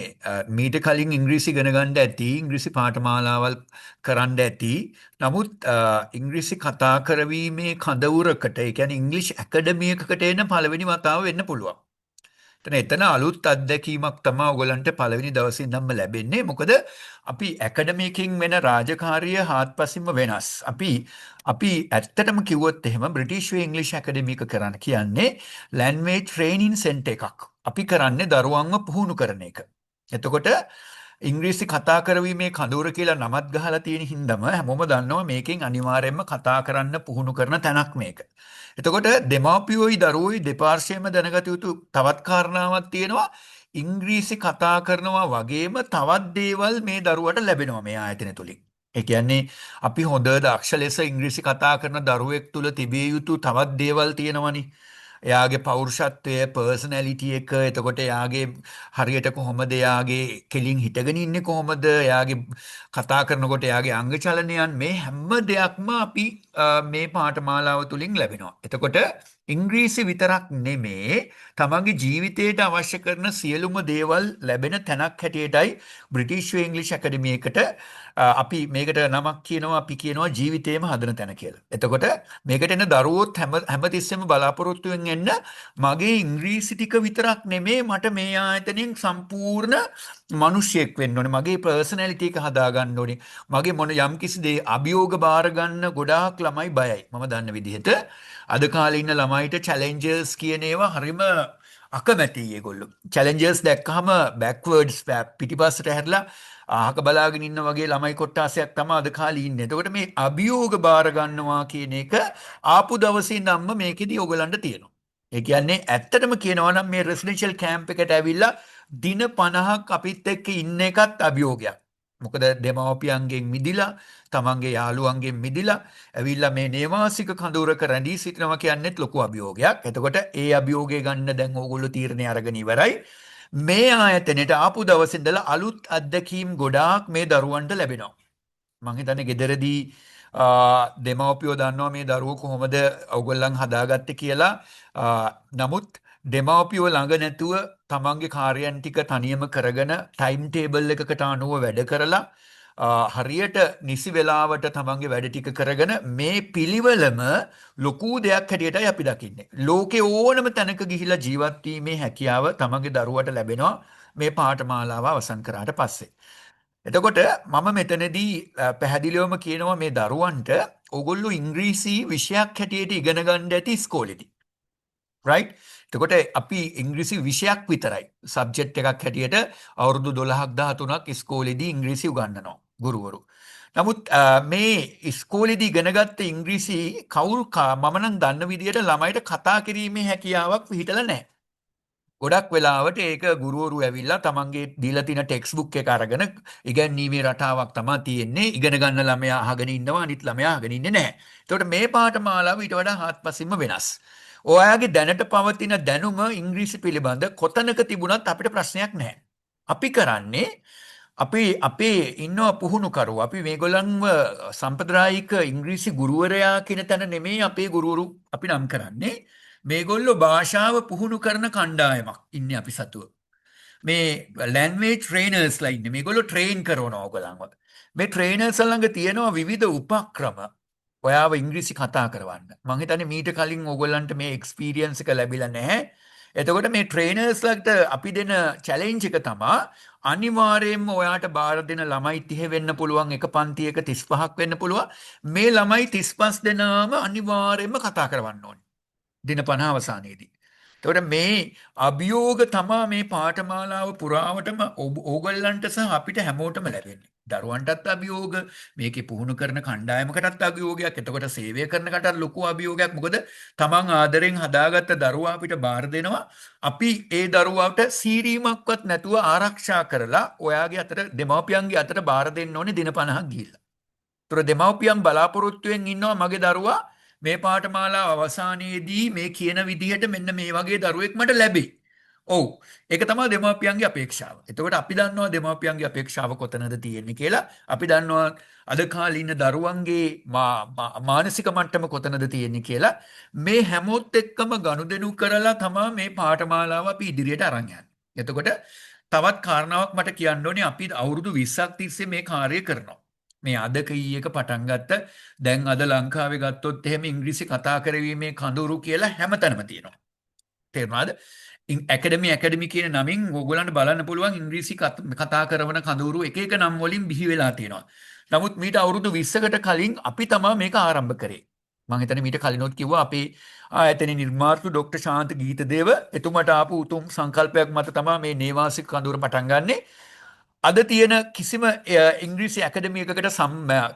[SPEAKER 3] මීට කලින් ඉංග්‍රීසි ඉගෙන ගන්න ඇති ඉංග්‍රීසි පාඨමාලාවල් කරන්න ඇති. නමුත් ඉංග්‍රීසි කතා කරවීමේ කඳවුරකට ඒ කියන්නේ ඉංග්‍රීසි ඇකඩමි එකකට එන පළවෙනි වතාව වෙන්න පුළුවන්. එතන අලුත් අත්දැකීමක් තමයි ඔයගලන්ට පළවෙනි දවසේ ඉඳන්ම ලැබෙන්නේ. මොකද අපි ඇකඩමි එකකින් වෙන රාජකාරිය හාත්පසින්ම වෙනස්. අපි ඇත්තටම කිව්වොත් එහෙම බ්‍රිටිෂ් වේ ඉංග්‍රීසි ඇකඩමි එක කරන්න කියන්නේ ලැන්ග්වේජ් ට්‍රේනින් සෙන්ටර් එකක්. අපි කරන්නේ දරුවන්ව පුහුණු කරන එක. එතකොට ඉංග්‍රීසි කතා කරවීමේ කඳවුර කියලා නමත් ගහලා තියෙන හින්දාම හැමෝම දන්නවා මේකෙන් අනිවාර්යයෙන්ම කතා කරන්න පුහුණු කරන තැනක් මේක. එතකොට දෙමාපියෝයි දරුවෝයි දෙපාර්ශ්වයෙන්ම දැනගත යුතු තවත් කාරණාවක් තියෙනවා. ඉංග්‍රීසි කතා කරනවා වගේම තවත් දේවල් මේ දරුවට ලැබෙනවා මේ ආයතන තුලින්. ඒ කියන්නේ අපි හොඳ දක්ෂ ලෙස ඉංග්‍රීසි කතා කරන දරුවෙක් තුල තිබිය යුතු තවත් දේවල් තියෙනවනේ. එයාගේ පෞරුෂත්වය, පර්සනැලිටි එක, එතකොට එයාගේ හරියට කොහොමද එයාගේ කෙලින් හිටගෙන ඉන්නේ කොහොමද, එයාගේ කතා කරනකොට එයාගේ අංග චලනයන් මේ හැම දෙයක්ම අපි මේ පාඨමාලාව තුලින් ලැබෙනවා. එතකොට ඉංග්‍රීසි විතරක් නෙමේ තමන්ගේ ජීවිතයට අවශ්‍ය කරන සියලුම දේවල් ලැබෙන තැනක් හැටියටයි බ්‍රිටිෂ් ඉංග්‍රීසි ඇකඩමි එකට අපි මේකට නමක් කියනවා අපි කියනවා ජීවිතේම හදන තැන කියලා. එතකොට මේකට එන දරුවෝත් හැමතිස්සෙම බලාපොරොත්තු වෙන්න එන්න මගේ ඉංග්‍රීසි ටික විතරක් නෙමේ මට මේ ආයතනෙන් සම්පූර්ණ මිනිසෙක් වෙන්න ඕනේ. මගේ පර්සනැලිටි එක හදා ගන්න ඕනේ. මගේ මොන යම් කිසි දේ අභියෝග බාර ගන්න ගොඩාක් ළමයි බයයි. මම දන්න විදිහට අද කාලේ ඉන්න ළමයිට චැලෙන්ජර්ස් කියන ඒවා හරිම අකමැති ඒගොල්ලෝ. චැලෙන්ජර්ස් දැක්කහම බෑක්වර්ඩ්ස් පිටිපස්සට හැරිලා අහක බලාගෙන ඉන්න වගේ ළමයි කොට්ටාසයක් තමයි අද කාලේ ඉන්නේ. එතකොට මේ අභියෝග බාර ගන්නවා කියන එක ආපු දවසේ ඉඳන්ම මේකෙදි ඔයගලන්ට තියෙනවා. ඒ කියන්නේ ඇත්තටම කියනවා නම් මේ රෙසිඩෙන්ෂල් කැම්ප් එකට ඇවිල්ලා දින 50ක් අපිත් එක්ක ඉන්න එකත් අභියෝගයක්. මොකද දෙමව්පියන්ගෙන් මිදිලා තමන්ගේ යාළුවන්ගෙන් මිදිලා ඇවිල්ලා මේ නේවාසික කඳවුරක රැඳී සිටිනවා කියන්නේත් ලොකු අභියෝගයක්. එතකොට ඒ අභියෝගය ගන්න දැන් ඕගොල්ලෝ තීරණය අරගෙන ඉවරයි. මේ ආයතනයට ආපු දවසේ ඉඳලා අලුත් අත්දැකීම් ගොඩාක් මේ දරුවන්ට ලැබෙනවා. මම හිතන්නේ ගෙදරදී දෙමව්පියෝ දන්නවා මේ දරුවෝ කොහොමද ඔයගොල්ලන් හදාගත්තේ කියලා. නමුත් දෙමව්පියෝ ළඟ නැතුව තමන්ගේ කාර්යයන් ටික තනියම කරගෙන ටයිම් ටේබල් එකකට අනුව වැඩ කරලා හරියට නිසි වෙලාවට තමන්ගේ වැඩ ටික කරගෙන මේ පිළිවෙලම ලොකු දෙයක් හැටියටයි අපි දකින්නේ. ලෝකේ ඕනම තැනක ගිහිලා ජීවත් වීමේ හැකියාව තමන්ගේ දරුවට ලැබෙනවා මේ පාඨමාලාව අවසන් කරාට පස්සේ. එතකොට මම මෙතනදී පැහැදිලිවම කියනවා මේ දරුවන්ට ඕගොල්ලෝ ඉංග්‍රීසි විෂයක් හැටියට ඉගෙන ගන්න ඇති ඉස්කෝලේදී. right? එතකොට අපි ඉංග්‍රීසි විෂයක් විතරයි සබ්ජෙක්ට් එකක් හැටියට අවුරුදු 12ක් 13ක් ඉස්කෝලේදී ඉංග්‍රීසි උගන්වනවා ගුරුවරු. නමුත් මේ ඉස්කෝලේදී ඉගෙනගත්ත ඉංග්‍රීසි මම නම් දන්න විදිහට ළමයිට කතා කිරීමේ හැකියාවක් පිහිටලා නැහැ. ගොඩක් වෙලාවට ඒක ගුරුවරු ඇවිල්ලා තමන්ගේ දීලා තියෙන ටෙක්ස්ට් බුක් එක අරගෙන ඉගැන්වීමේ රටාවක් තමයි තියෙන්නේ. ඉගෙන ගන්න ළමයා අහගෙන ඉන්නවා අනිත් ළමයා අහගෙන ඉන්නේ නැහැ. ඒකට මේ පාඨමාලාව ඊට වඩා හාත්පසින්ම වෙනස්. ඔයාගේ දැනට පවතින දැනුම ඉංග්‍රීසි පිළිබඳ කොතනක තිබුණත් අපිට ප්‍රශ්නයක් නැහැ. අපි කරන්නේ අපේ ඉන්නවා පුහුණුකරු. අපි මේගොල්ලන්ව සම්ප්‍රදායික ඉංග්‍රීසි ගුරුවරයා කියන තැන නෙමෙයි අපේ ගුරුවරු අපි නම් කරන්නේ. මේගොල්ලෝ භාෂාව පුහුණු කරන කණ්ඩායමක් ඉන්නේ අපි සතුව. මේ ලැන්ග්වේජ් ට්‍රේනර්ස්ලා ඉන්නේ. මේගොල්ලෝ ට්‍රේන් කරනවා ඔයගලන්ව. මේ ට්‍රේනර්ස් ළඟ තියෙනවා විවිධ උපක්‍රම. ඔයාව ඉංග්‍රීසි කතා කරවන්න. මම හිතන්නේ මීට කලින් ඕගොල්ලන්ට මේ එක්ස්පීරියන්ස් එක ලැබිලා නැහැ. එතකොට මේ ට්‍රේනර්ස්ලාට අපි දෙන චැලෙන්ජ් එක තමයි අනිවාර්යයෙන්ම ඔයාට බාර දෙන ළමයි 30 වෙන්න පුළුවන් එක පන්තියක 35ක් වෙන්න පුළුවන්. මේ ළමයි 35 දෙනාම අනිවාර්යයෙන්ම කතා කරවන්න ඕනේ. දින 50 අවසානයේදී. එතකොට මේ අභියෝග තමා මේ පාඨමාලාව පුරාවටම ඕගොල්ලන්ට සහ අපිට හැමෝටම ලැබෙන්නේ. දරුවන්ටත් අභියෝග, මේකේ පුහුණු කරන කණ්ඩායමකටත් අභියෝගයක්, එතකොට සේවය කරන කටත් ලොකු අභියෝගයක්. මොකද තමන් ආදරෙන් හදාගත්ත දරුවා අපිට බාර දෙනවා. අපි ඒ දරුවාට සීරීමක්වත් නැතුව ආරක්ෂා කරලා ඔයාගේ අතට දෙමව්පියන්ගේ අතට බාර දෙන්න ඕනේ දින 50ක් ගිහිල්ලා. ඒතර දෙමව්පියන් බලාපොරොත්තුෙන් ඉන්නවා මගේ දරුවා මේ පාඨමාලාව අවසානයේදී මේ කියන විදිහට මෙන්න මේ වගේ දරුවෙක් මට ලැබෙයි. ඔව්. ඒක තමයි දෙමව්පියන්ගේ අපේක්ෂාව. එතකොට අපි දන්නවා දෙමව්පියන්ගේ අපේක්ෂාව කොතනද තියෙන්නේ කියලා. අපි දන්නවා අද කාලේ ඉන්න දරුවන්ගේ මානසික මට්ටම කොතනද තියෙන්නේ කියලා. මේ හැමෝත් එක්කම ගනුදෙනු කරලා තමයි මේ පාඨමාලාව අපි ඉදිරියට අරන් යන්නේ. එතකොට තවත් කාරණාවක් මට කියන්න ඕනේ අපි අවුරුදු 20ක් තිස්සේ මේ කාර්යය කරනවා. මේ අද කීයක පටන් ගත්ත දැන් අද ලංකාවේ ගත්තොත් එහෙම ඉංග්‍රීසි කතා කරවීමේ කඳවුරු කියලා හැමතැනම තියෙනවා. තේරුණාද? ඇකඩමි කියන නමින් ඕගොල්ලන්ට බලන්න පුළුවන් ඉංග්‍රීසි කතා කරන කඳවුරු එක එක නම් වලින් බිහි වෙලා තියෙනවා. නමුත් මීට අවුරුදු 20කට කලින් අපි තමයි මේක ආරම්භ කරේ. මම හිතන්නේ මීට කලිනොත් කිව්වා අපේ ආයතනයේ නිර්මාතෘ ඩොක්ටර් ශාන්ත ගීතදේව එතුමට ආපු උතුම් සංකල්පයක් මත තමයි මේ නේවාසික කඳවුර පටන් ගන්නෙ. අද තියෙන කිසිම ඉංග්‍රීසි ඇකඩමි එකකට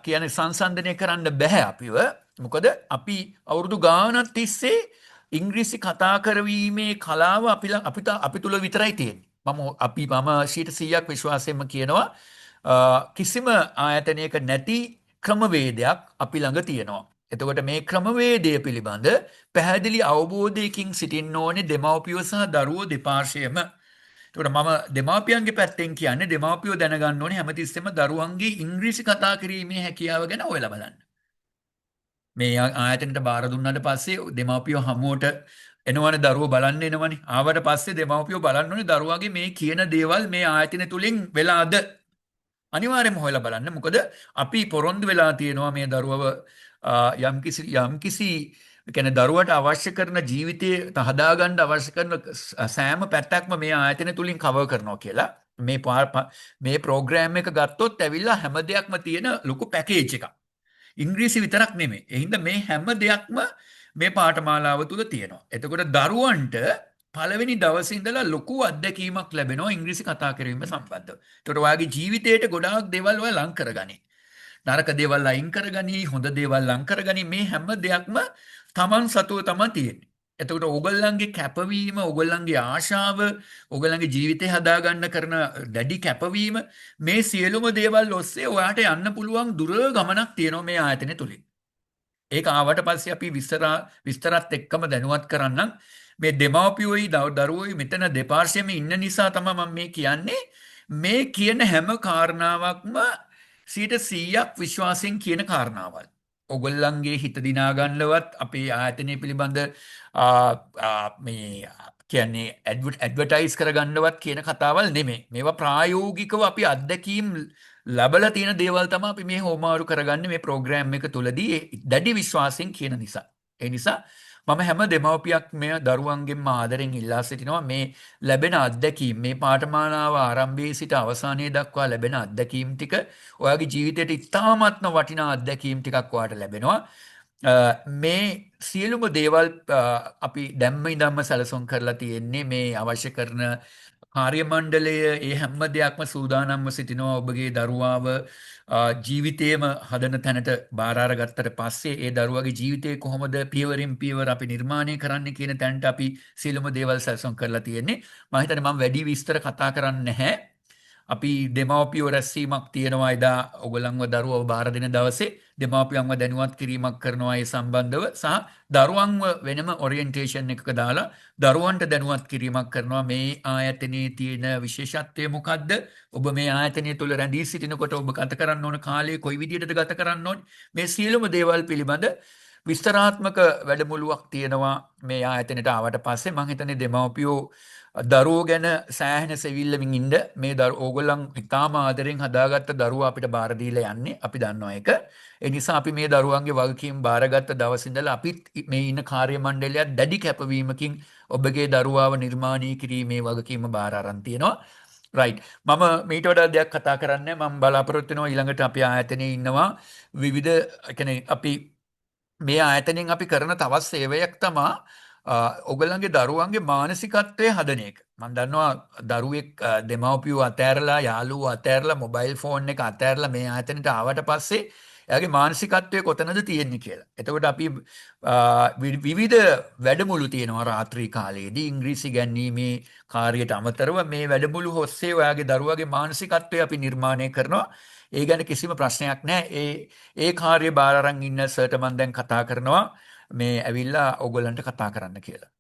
[SPEAKER 3] කියන්නේ සංසන්දනය කරන්න බෑ අපිව. මොකද අපි අවුරුදු ගානක් තිස්සේ ඉංග්‍රීසි කතා කරවීමේ කලාව අපි තුල විතරයි තියෙන්නේ. මම 100% විශ්වාසයෙන්ම කියනවා කිසිම ආයතනයක නැති ක්‍රමවේදයක් අපි ළඟ තියෙනවා. එතකොට මේ ක්‍රමවේදය පිළිබඳ පැහැදිලි අවබෝධයකින් සිටින්න ඕනේ දෙමව්පියෝ සහ දරුවෝ දෙපාර්ශ්වයම. එතකොට මම දෙමාපියන්ගේ පැත්තෙන් කියන්නේ දෙමාපියෝ දැනගන්න ඕනේ හැමතිස්සෙම දරුවන්ගේ ඉංග්‍රීසි කතා කිරීමේ හැකියාව ගැන ඔයලා බලන්න. මේ ආයතනයට බාර දුන්නාට පස්සේ දෙමාපියෝ හමුවට එනවනේ දරුවෝ බලන්න එනවනේ. ආවට පස්සේ දෙමාපියෝ බලන්න ඕනේ දරුවාගේ මේ කියන දේවල් මේ ආයතන තුලින් වෙලාද අනිවාර්යයෙන්ම හොයලා බලන්න. මොකද අපි පොරොන්දු වෙලා තියෙනවා මේ දරුවව යම්කිසි කියන්නේ දරුවට අවශ්‍ය කරන ජීවිතයේ හදාගන්න අවශ්‍ය කරන සෑම පැත්තක්ම මේ ආයතන තුලින් කවර් කරනවා කියලා. මේ ප්‍රෝග්‍රෑම් එක ගත්තොත් ඇවිල්ලා හැම දෙයක්ම තියෙන ලොකු පැකේජ් එකක්. ඉංග්‍රීසි විතරක් නෙමෙයි. එහෙනම් මේ හැම දෙයක්ම මේ පාඨමාලාව තුල තියෙනවා. එතකොට දරුවන්ට පළවෙනි දවසේ ඉඳලා ලොකු අත්දැකීමක් ලැබෙනවා ඉංග්‍රීසි කතා කිරීම සම්බන්ධව. එතකොට ඔයාගේ ජීවිතේට ගොඩාක් දේවල් ඔයා ලං කරගනි. නරක දේවල් අයින් කරගනි, හොඳ දේවල් ලං කරගනි. මේ හැම දෙයක්ම තමන් සතුව තමයි තියෙන්නේ. එතකොට ඕගොල්ලන්ගේ කැපවීම, ඕගොල්ලන්ගේ ආශාව, ඕගොල්ලන්ගේ ජීවිතය හදාගන්න කරන දැඩි කැපවීම මේ සියලුම දේවල් ඔස්සේ ඔයාට යන්න පුළුවන් දුර ගමනක් තියෙනවා මේ ආයතනය තුලින්. ඒක ආවට පස්සේ අපි විස්තරත් එක්කම දැනුවත් කරන්නම්. මේ දෙමාපියෝයි දරුවෝයි මෙතන දෙපාර්ශ්වෙම ඉන්න නිසා තමයි මම මේ කියන්නේ. මේ කියන හැම කාරණාවක්ම 100% විශ්වාසයෙන් කියන කාරණාවල්. ඔගොල්ලන්ගේ හිත දිනා ගන්නවත් අපේ ආයතනය පිළිබඳ මේ කියන්නේ ඇඩ්වර්ටයිස් කරගන්නවත් කියන කතාවල් නෙමෙයි. මේවා ප්‍රායෝගිකව අපි අත්දැකීම් ලැබලා තියෙන දේවල් තමයි අපි මේ හෝමාරු කරගන්නේ මේ ප්‍රෝග්‍රෑම් එක තුලදී දැඩි විශ්වාසයෙන් කියන නිසා. ඒ නිසා මම හැම දෙමව්පියක් මේ දරුවන්ගෙන්ම ආදරෙන් ඉල්ලා සිටිනවා මේ ලැබෙන අත්දැකීම් මේ පාඨමාලාව ආරම්භයේ සිට අවසානයේ දක්වා ලැබෙන අත්දැකීම් ටික ඔයාගේ ජීවිතයට ඉතාමත්ම වටිනා අත්දැකීම් ටිකක් ඔයාට ලැබෙනවා. මේ සියලුම දේවල් අපි දැම්ම ඉඳන්ම සැලසුම් කරලා තියෙන්නේ මේ අවශ්‍ය කරන කාර්ය මණ්ඩලය ඒ හැම දෙයක්ම සූදානම්ව සිටිනවා ඔබගේ දරුවාව ජීවිතේම හදන තැනට බාර අරගත්තට පස්සේ ඒ දරුවාගේ ජීවිතේ කොහොමද පියවරින් පියවර අපි නිර්මාණය කරන්න කියන තැනට අපි සියලුම දේවල් සැලසුම් කරලා තියෙන්නේ. මම හිතන්නේ මම වැඩි විස්තර කතා කරන්නේ නැහැ. අපි දෙමාපියෝ රැස්වීමක් තියෙනවා එදා ඔයගොල්ලන්ව දරුවව බාර දෙන දවසේ දෙමාපියන්ව දැනුවත් කිරීමක් කරනවා ඒ සම්බන්ධව සහ දරුවන්ව වෙනම ඔරියන්ටේෂන් එකක දාලා දරුවන්ට දැනුවත් කිරීමක් කරනවා මේ ආයතනයේ තියෙන විශේෂත්වය මොකද්ද ඔබ මේ ආයතනය තුල රැඳී සිටිනකොට ඔබ ගත කරන්න ඕන කාලය කොයි විදිහටද ගත කරන්න ඕන මේ සියලුම දේවල් පිළිබඳ විස්තරාත්මක වැඩමුළුවක් තියෙනවා මේ ආයතනයට ආවට පස්සේ මම හිතන්නේ දෙමාපියෝ දරුවෝ ගැන සෑහෙන සෙවිල්ලමින් ඉන්න මේ ඕගොල්ලන් ඉතාම ආදරෙන් හදාගත්ත දරුවා අපිට බාර දීලා යන්නේ අපි දන්නවා ඒක. ඒ නිසා අපි මේ දරුවන්ගේ වගකීම් බාරගත්ත දවස් ඉඳලා අපිත් මේ ඉන්න කාර්ය මණ්ඩලය දැඩි කැපවීමකින් ඔබගේ දරුවාව නිර්මාණය කිරීමේ වගකීම බාර අරන් තියෙනවා. රයිට්. මම මීට වඩා දෙයක් කතා කරන්නේ මම බලාපොරොත්තු වෙනවා ඊළඟට අපි ආයතනයේ ඉන්නවා විවිධ කියන්නේ අපි මේ ආයතනයෙන් අපි කරන තවත් සේවයක් තමයි ඔගලන්ගේ දරුවන්ගේ මානසිකත්වය හදන එක. මම දන්නවා දරුවෙක් දෙමව්පියෝ අතෑරලා යාළුවෝ අතෑරලා මොබයිල් ෆෝන් එක අතෑරලා මේ ආයතනයට ආවට පස්සේ එයාගේ මානසිකත්වය කොතනද තියෙන්නේ කියලා. එතකොට අපි විවිධ වැඩමුළු තියෙනවා රාත්‍රී කාලයේදී ඉංග්‍රීසි ගැන්වීමේ කාර්යයට අමතරව මේ වැඩමුළු ඔස්සේ ඔයාගේ දරුවගේ මානසිකත්වය අපි නිර්මාණය කරනවා. ඒ ගැන කිසිම ප්‍රශ්නයක් නැහැ. ඒ කාර්ය බාර අරන් ඉන්න සර්ට මම දැන් කතා කරනවා මේ ඇවිල්ලා ඔයගොල්ලන්ට කතා කරන්න කියලා.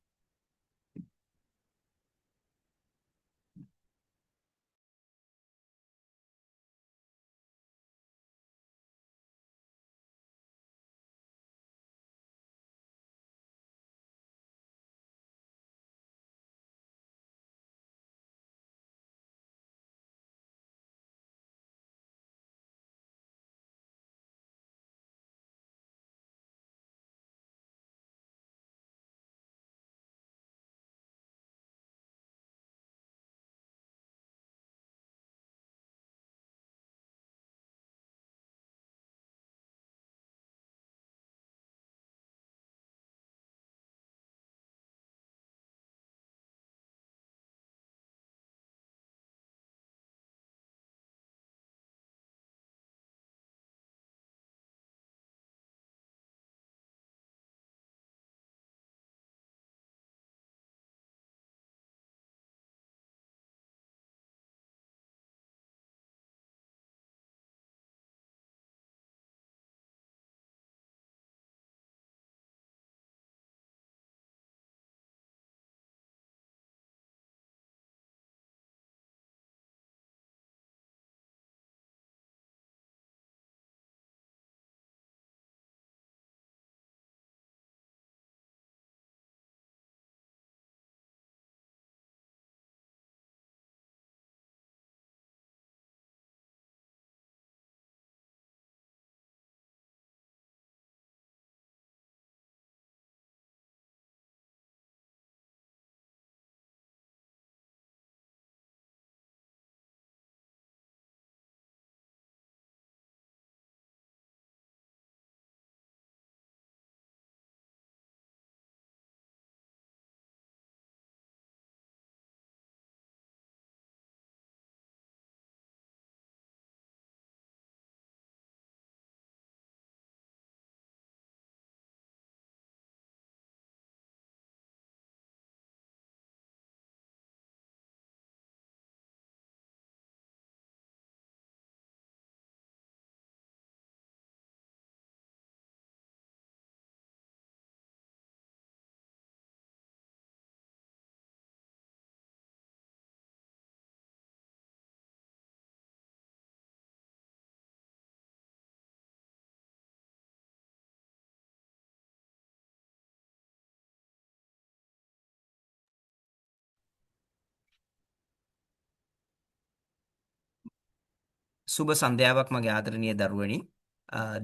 [SPEAKER 4] සුබ සන්ධ්‍යාවක් මගේ ආදරණීය දරුවනි,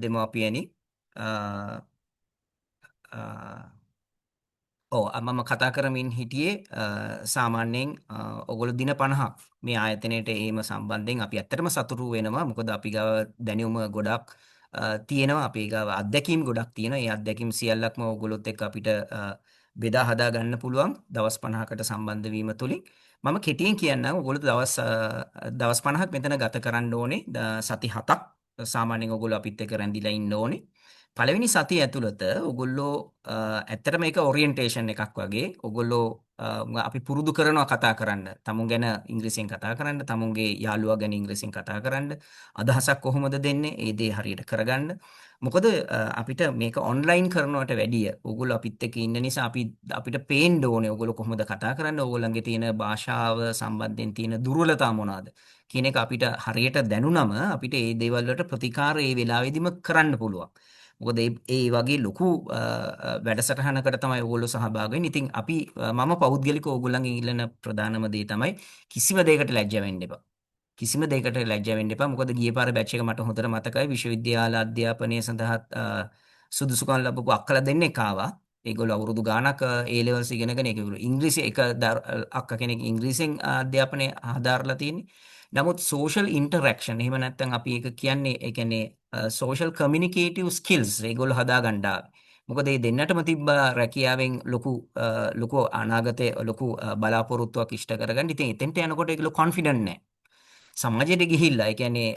[SPEAKER 4] දෙමව්පියනි. අ, අ, මම කතා කරමින් හිටියේ සාමාන්‍යයෙන් ඔගොල්ලෝ දින 50ක් මේ ආයතනයට ඒම සම්බන්ධයෙන් අපි ඇත්තටම සතුටු වෙනවා. මොකද අපි ගාව දැනුම ගොඩක් තියෙනවා. අපි ගාව අත්දැකීම් ගොඩක් තියෙනවා. ඒ අත්දැකීම් සියල්ලක්ම ඔයගොල්ලොත් එක්ක අපිට බෙදා හදා ගන්න පුළුවන් දවස් 50කට සම්බන්ධ වීම තුලින්. මම කෙටියෙන් කියන්නම් ඔයගොල්ලෝ දවස් 50ක් මෙතන ගත කරන්න ඕනේ. සති 7ක් සාමාන්‍යයෙන් ඔයගොල්ලෝ අපිත් එක්ක රැඳිලා ඉන්න ඕනේ. පළවෙනි සතිය ඇතුළත ඔයගොල්ලෝ ඇත්තට මේක ඔරියන්ටේෂන් එකක් වගේ. ඔයගොල්ලෝ අපි පුරුදු කරනවා කතා කරන්න. තමුන් ගැන ඉංග්‍රීසියෙන් කතා කරන්න, තමුන්ගේ යාළුවා ගැන ඉංග්‍රීසියෙන් කතා කරන්න. අදහසක් කොහොමද දෙන්නේ? ඒ දේ හරියට කරගන්න. මොකද අපිට මේක ඔන්ලයින් කරනවට වැඩිය ඔයගොල්ලෝ අපිත් එක්ක ඉන්න නිසා අපිට පේන්න ඕනේ ඔයගොල්ලෝ කොහොමද කතා කරන්නේ, ඔයගොල්ලන්ගේ තියෙන භාෂාව සම්බන්ධයෙන් තියෙන දුර්වලතා මොනවාද කියන එක අපිට හරියට දැනුනම අපිට මේ දේවල් වලට ප්‍රතිකාර ඒ වෙලාවෙදිම කරන්න පුළුවන්. මොකද ඒ වගේ ලොකු වැඩසටහනකට තමයි ඔයගොල්ලෝ සහභාගී වෙන්නේ. ඉතින් මම පෞද්ගලිකව ඔයගොල්ලන්ගෙන් ඉල්ලන ප්‍රධානම දේ තමයි කිසිම දෙයකට ලැජ්ජ වෙන්න එපා. කිසිම දෙයකට ලැජ්ජ වෙන්න එපා. මොකද ගිය පාර බැච් එක මට හොඳට මතකයි. විශ්වවිද්‍යාල අධ්‍යාපනය සඳහා සුදුසුකම් ලැබපු අක්කලා දෙන්නෙක් ආවා. ඒගොල්ලෝ අවුරුදු ගාණක් A levels ඉගෙනගෙන ඒගොල්ලෝ ඉංග්‍රීසි අක්කා කෙනෙක් ඉංග්‍රීසියෙන් අධ්‍යාපනය හදාarලා තියෙන්නේ. නමුත් social interaction එහෙම නැත්නම් අපි ඒක කියන්නේ ඒ කියන්නේ social communicative skills ඒගොල්ලෝ හදා ගන්න ආවේ. මොකද මේ දෙන්නටම තිබ්බ රැකියාවෙන් ලොකු අනාගතයේ ලොකු බලාපොරොත්තුවක් ඉෂ්ට කරගන්න. ඉතින් එතෙන්ට යනකොට ඒගොල්ලෝ කොන්ෆිඩන්ට් නැහැ. සමාජයට ගිහිල්ලා ඒ කියන්නේ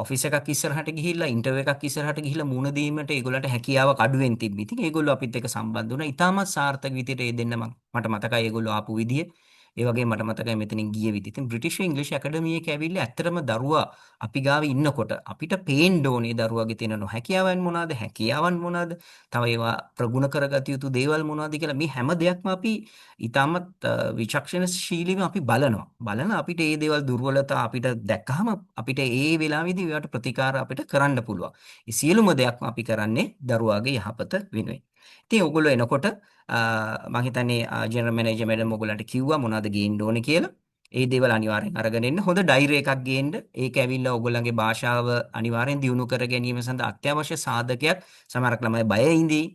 [SPEAKER 4] ඔෆිස් එකක් ඉස්සරහට ගිහිල්ලා ඉන්ටර්විව් එකක් ඉස්සරහට ගිහිල්ලා මුණ දීමට ඒගොල්ලන්ට හැකියාවක් අඩුවෙන් තිබ්බ. ඉතින් ඒගොල්ලෝ අපිත් එක්ක සම්බන්ධ වුණා. ඉතාමත් සාර්ථක විදිහට ඒ දෙන්න මට මතකයි ඒගොල්ලෝ ආපු විදිය. ඒ වගේ මට මතකයි මෙතනින් ගිය විදිහ. ඉතින් බ්‍රිටිෂ් ඉංග්‍රීසි ඇකඩමියේ කැවිල්ලා ඇත්තටම දරුවා අපි ගාව ඉන්නකොට අපිට පේන්න ඕනේ දරුවාගේ තියෙන නොහැකියාවන් මොනවාද, හැකියාවන් මොනවාද, තව ඒවා ප්‍රගුණ කරගත යුතු දේවල් මොනවාද කියලා මේ හැම දෙයක්ම අපි ඉතාමත් විචක්ෂණශීලීව අපි බලනවා. බලන අපිට මේ දේවල් දුර්වලතා අපිට දැක්කහම අපිට ඒ වෙලාවේදී ඒවට ප්‍රතිකාර අපිට කරන්න පුළුවන්. ඒ සියලුම දෙයක්ම අපි කරන්නේ දරුවාගේ යහපත වෙනුවෙන්. ඉතින් ඔයගොල්ලෝ එනකොට මම හිතන්නේ ජෙනරල් මැනේජර් මැඩම් ඔයගොල්ලන්ට කිව්වා මොනවද ගේන්න ඕනේ කියලා. ඒ දේවල් අනිවාර්යෙන් අරගෙන එන්න. හොඳ ඩයරි එකක් ගේන්න. ඒක ඇවිල්ලා ඔයගොල්ලන්ගේ භාෂාව අනිවාර්යෙන් දියුණු කර ගැනීම සඳහා අත්‍යවශ්‍ය සාධකයක්. සමහරක් ළමයි බය ඉඳී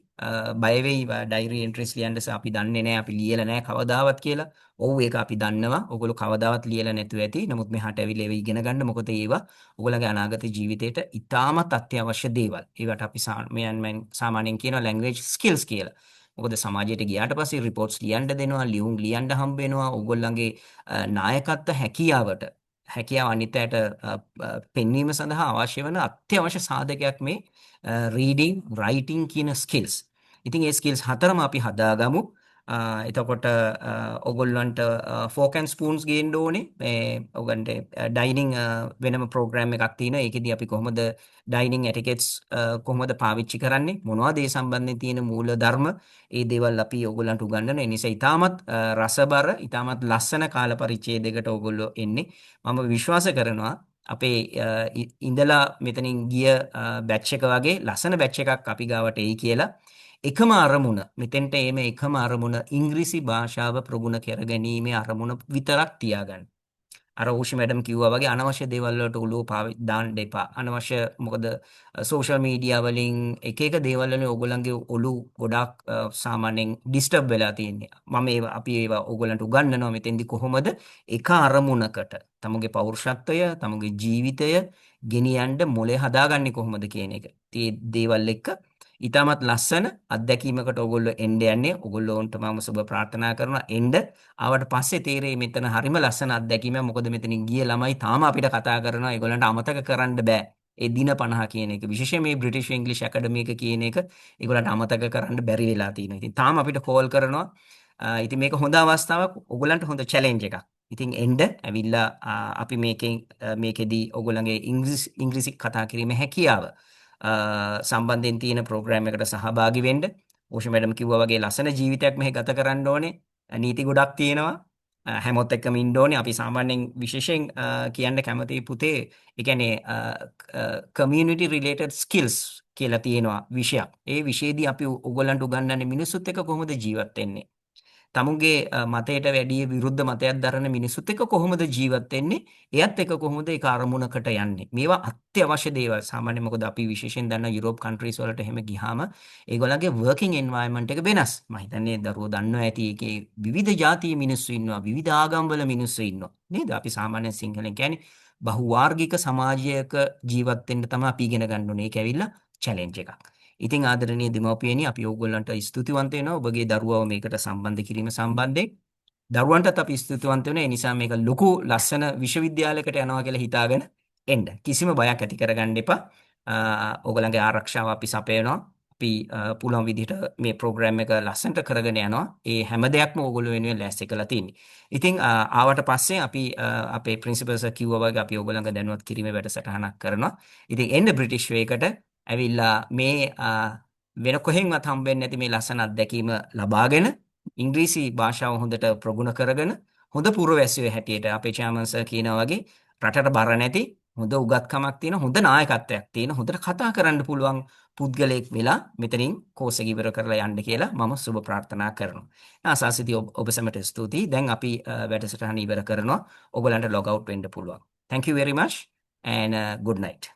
[SPEAKER 4] බය වෙයි ඩයරි එන්ට්‍රීස් ලියන්න අපි දන්නේ නැහැ අපි ලියලා නැහැ කවදාවත් කියලා. ඔව් ඒක අපි දන්නවා. ඔයගොල්ලෝ කවදාවත් ලියලා නැතුව ඇති. නමුත් මෙහාට ඇවිල්ලා ඒව ඉගෙන ගන්න. මොකද ඒවා ඔයගොල්ලන්ගේ අනාගත ජීවිතේට ඉතාමත් අත්‍යවශ්‍ය දේවල්. ඒවට අපි සාමාන්‍යයෙන් කියනවා ලැන්ග්වේජ් ස්කිල්ස් කියලා. මොකද සමාජයට ගියාට පස්සේ රිපෝට්ස් ලියන්න දෙනවා, ලියුම් ලියන්න හම්බ වෙනවා. ඔයගොල්ලන්ගේ නායකත්ව හැකියාව අනිත් අයට පෙන්වීම සඳහා අවශ්‍ය වන අත්‍යවශ්‍ය සාධකයක් මේ රීඩින්, රයිටින් කියන ස්කිල්ස්. ඉතින් ඒ ස්කිල්ස් හතරම අපි හදාගමු. එතකොට ඔයගොල්ලන්ට ෆෝක් ඇන්ඩ් ස්පූන්ස් ගේන්න ඕනේ. මේ ඔයගන්ට ඩයිනින් වෙනම ප්‍රෝග්‍රෑම් එකක් තියෙනවා. ඒකෙදි අපි කොහොමද ඩයිනින් එටිකෙට්ස් කොහොමද පාවිච්චි කරන්නේ? මොනවද ඒ සම්බන්ධයෙන් තියෙන මූල ධර්ම? ඒ දේවල් අපි ඔයගොල්ලන්ට උගන්වන. ඒ නිසා ඊටමත් රසබර, ඊටමත් ලස්සන කාල පරිච්ඡේදයකට ඔයගොල්ලෝ එන්නේ. මම විශ්වාස කරනවා අපේ ඉඳලා මෙතනින් ගිය බැච් එක වගේ ලස්සන බැච් එකක් අපි ගාවට එයි කියලා. එකම අරමුණ මෙතෙන්ට එීම එකම අරමුණ ඉංග්‍රීසි භාෂාව ප්‍රගුණ කර ගැනීමේ අරමුණ විතරක් තියාගන්න. අර ඕෂි මැඩම් කිව්වා වගේ අනවශ්‍ය දේවල් වලට ඔළුව දාන්න එපා. අනවශ්‍ය මොකද සෝෂල් මීඩියා වලින් එක දේවල් වලින් ඕගොල්ලන්ගේ ඔළුව ගොඩාක් සාමාන්‍යයෙන් ඩිස්ටර්බ් වෙලා තියෙන්නේ. අපි ඒවා ඕගොල්ලන්ට උගන්වනවා මෙතෙන්දි කොහොමද එක අරමුණකට තමුගේ පෞරුෂත්වය, තමුගේ ජීවිතය ගෙනියන්න මොලේ හදාගන්නේ කොහොමද කියන එක. ඉතින් දේවල් එක්ක ඉතාමත් ලස්සන අත්දැකීමකට ඔයගොල්ලෝ එන්න යන්නේ. ඔයගොල්ලෝන්ට මම සුබ ප්‍රාර්ථනා කරනවා එන්න. ආවට පස්සේ තේරෙයි මෙතන හරිම ලස්සන අත්දැකීමක්. මොකද මෙතනින් ගිය ළමයි තාම අපිට කතා කරනවා. ඒගොල්ලන්ට අමතක කරන්න බෑ. ඒ දින 50 කියන එක. විශේෂයෙන් මේ බ්‍රිටිෂ් ඉංග්‍රීසි ඇකඩමි එක කියන එක ඒගොල්ලන්ට අමතක කරන්න බැරි වෙලා තියෙනවා. ඉතින් තාම අපිට කෝල් කරනවා. ඉතින් මේක හොඳ අවස්ථාවක්. ඔයගොල්ලන්ට හොඳ චැලෙන්ජ් එකක්. ඉතින් එන්න ඇවිල්ලා අපි මේකෙදී ඔයගොල්ලන්ගේ ඉංග්‍රීසි කතා කිරීමේ හැකියාව සම්බන්ධයෙන් තියෙන ප්‍රෝග්‍රෑම් එකට සහභාගී වෙන්න. ඕෂි මැඩම් කිව්වා වගේ ලස්සන ජීවිතයක් මෙහෙ ගත කරන්න ඕනේ. නීති ගොඩක් තියෙනවා. හැමොත් එක්කම ඉන්න ඕනේ. අපි සාමාන්‍යයෙන් විශේෂයෙන් කියන්න කැමති පුතේ ඒ කියන්නේ community related skills කියලා තියෙනවා විෂයක්. ඒ විෂයේදී අපි ඔයගොල්ලන්ට උගන්වන්නේ මිනිස්සුත් එක්ක කොහොමද ජීවත් වෙන්නේ? තමුගේ මතයට වැඩිය විරුද්ධ මතයක් දරන මිනිස්සුත් එක්ක කොහොමද ජීවත් වෙන්නේ? එයත් එක්ක කොහොමද ඒක අරමුණකට යන්නේ? මේවා අත්‍යවශ්‍ය දේවල්. සාමාන්‍යයෙන් මොකද අපි විශේෂයෙන් දන්නා යුරෝප් කන්ට්‍රීස් වලට එහෙම ගියාම ඒගොල්ලන්ගේ වර්කින් එන්වයරන්මන්ට් එක වෙනස්. මම හිතන්නේ දරුවෝ දන්නවා ඇති ඒකේ විවිධ ජාතියේ මිනිස්සු ඉන්නවා, විවිධ ආගම්වල මිනිස්සු ඉන්නවා. නේද? අපි සාමාන්‍යයෙන් සිංහලෙන් කියන්නේ බහුවාර්ගික සමාජයක ජීවත් වෙන්න තමයි අපි ඉගෙන ගන්න ඕනේ. ඒක ඇවිල්ලා චැලෙන්ජ් එකක්. ඉතින් ආදරණීය දෙමව්පියනි අපි ඕගොල්ලන්ට ස්තුතිවන්ත වෙනවා ඔබගේ දරුවව මේකට සම්බන්ධ කිරීම සම්බන්ධයෙන්. දරුවන්ටත් අපි ස්තුතිවන්ත වෙනවා. ඒ නිසා මේක ලොකු ලස්සන විශ්වවිද්‍යාලයකට යනවා කියලා හිතාගෙන එන්න. කිසිම බයක් ඇති කරගන්න එපා. ඕගොල්ලන්ගේ ආරක්ෂාව අපි සපයනවා. අපි පුළුවන් විදිහට මේ ප්‍රෝග්‍රෑම් එක ලස්සනට කරගෙන යනවා. ඒ හැම දෙයක්ම ඕගොල්ලෝ වෙනුවෙන් ලෑස්ති කරලා තියෙන්නේ. ඉතින් ආවට පස්සේ අපි අපේ ප්‍රින්සිපල් සර් කිව්වා වගේ අපි ඕගොල්ලන්ගේ දැනුවත් කිරීමේ වැඩසටහනක් කරනවා. ඉතින් එන්න බ්‍රිටිෂ් වේකට ඇවිල්ලා මේ වෙන කොහෙන්වත් හම්බෙන්නේ නැති මේ ලස්සන අත්දැකීම ලබාගෙන ඉංග්‍රීසි භාෂාව හොඳට ප්‍රගුණ කරගෙන හොඳ පුරවැසියෝ හැටියට අපේ චෑමන් සර් කියනා වගේ රටට බර නැති හොඳ උගත්කමක් තියෙන හොඳ නායකත්වයක් තියෙන හොඳට කතා කරන්න පුළුවන් පුද්ගලයෙක් වෙලා මෙතනින් කෝස් එක ඉවර කරලා යන්න කියලා මම සුබ ප්‍රාර්ථනා කරනවා. ආසාසිතී ඔබ සැමට ස්තුතියි. දැන් අපි වැඩසටහන ඉවර කරනවා. ඔයගලන්ට ලොග් අවුට් වෙන්න පුළුවන්. Thank you very much and good night.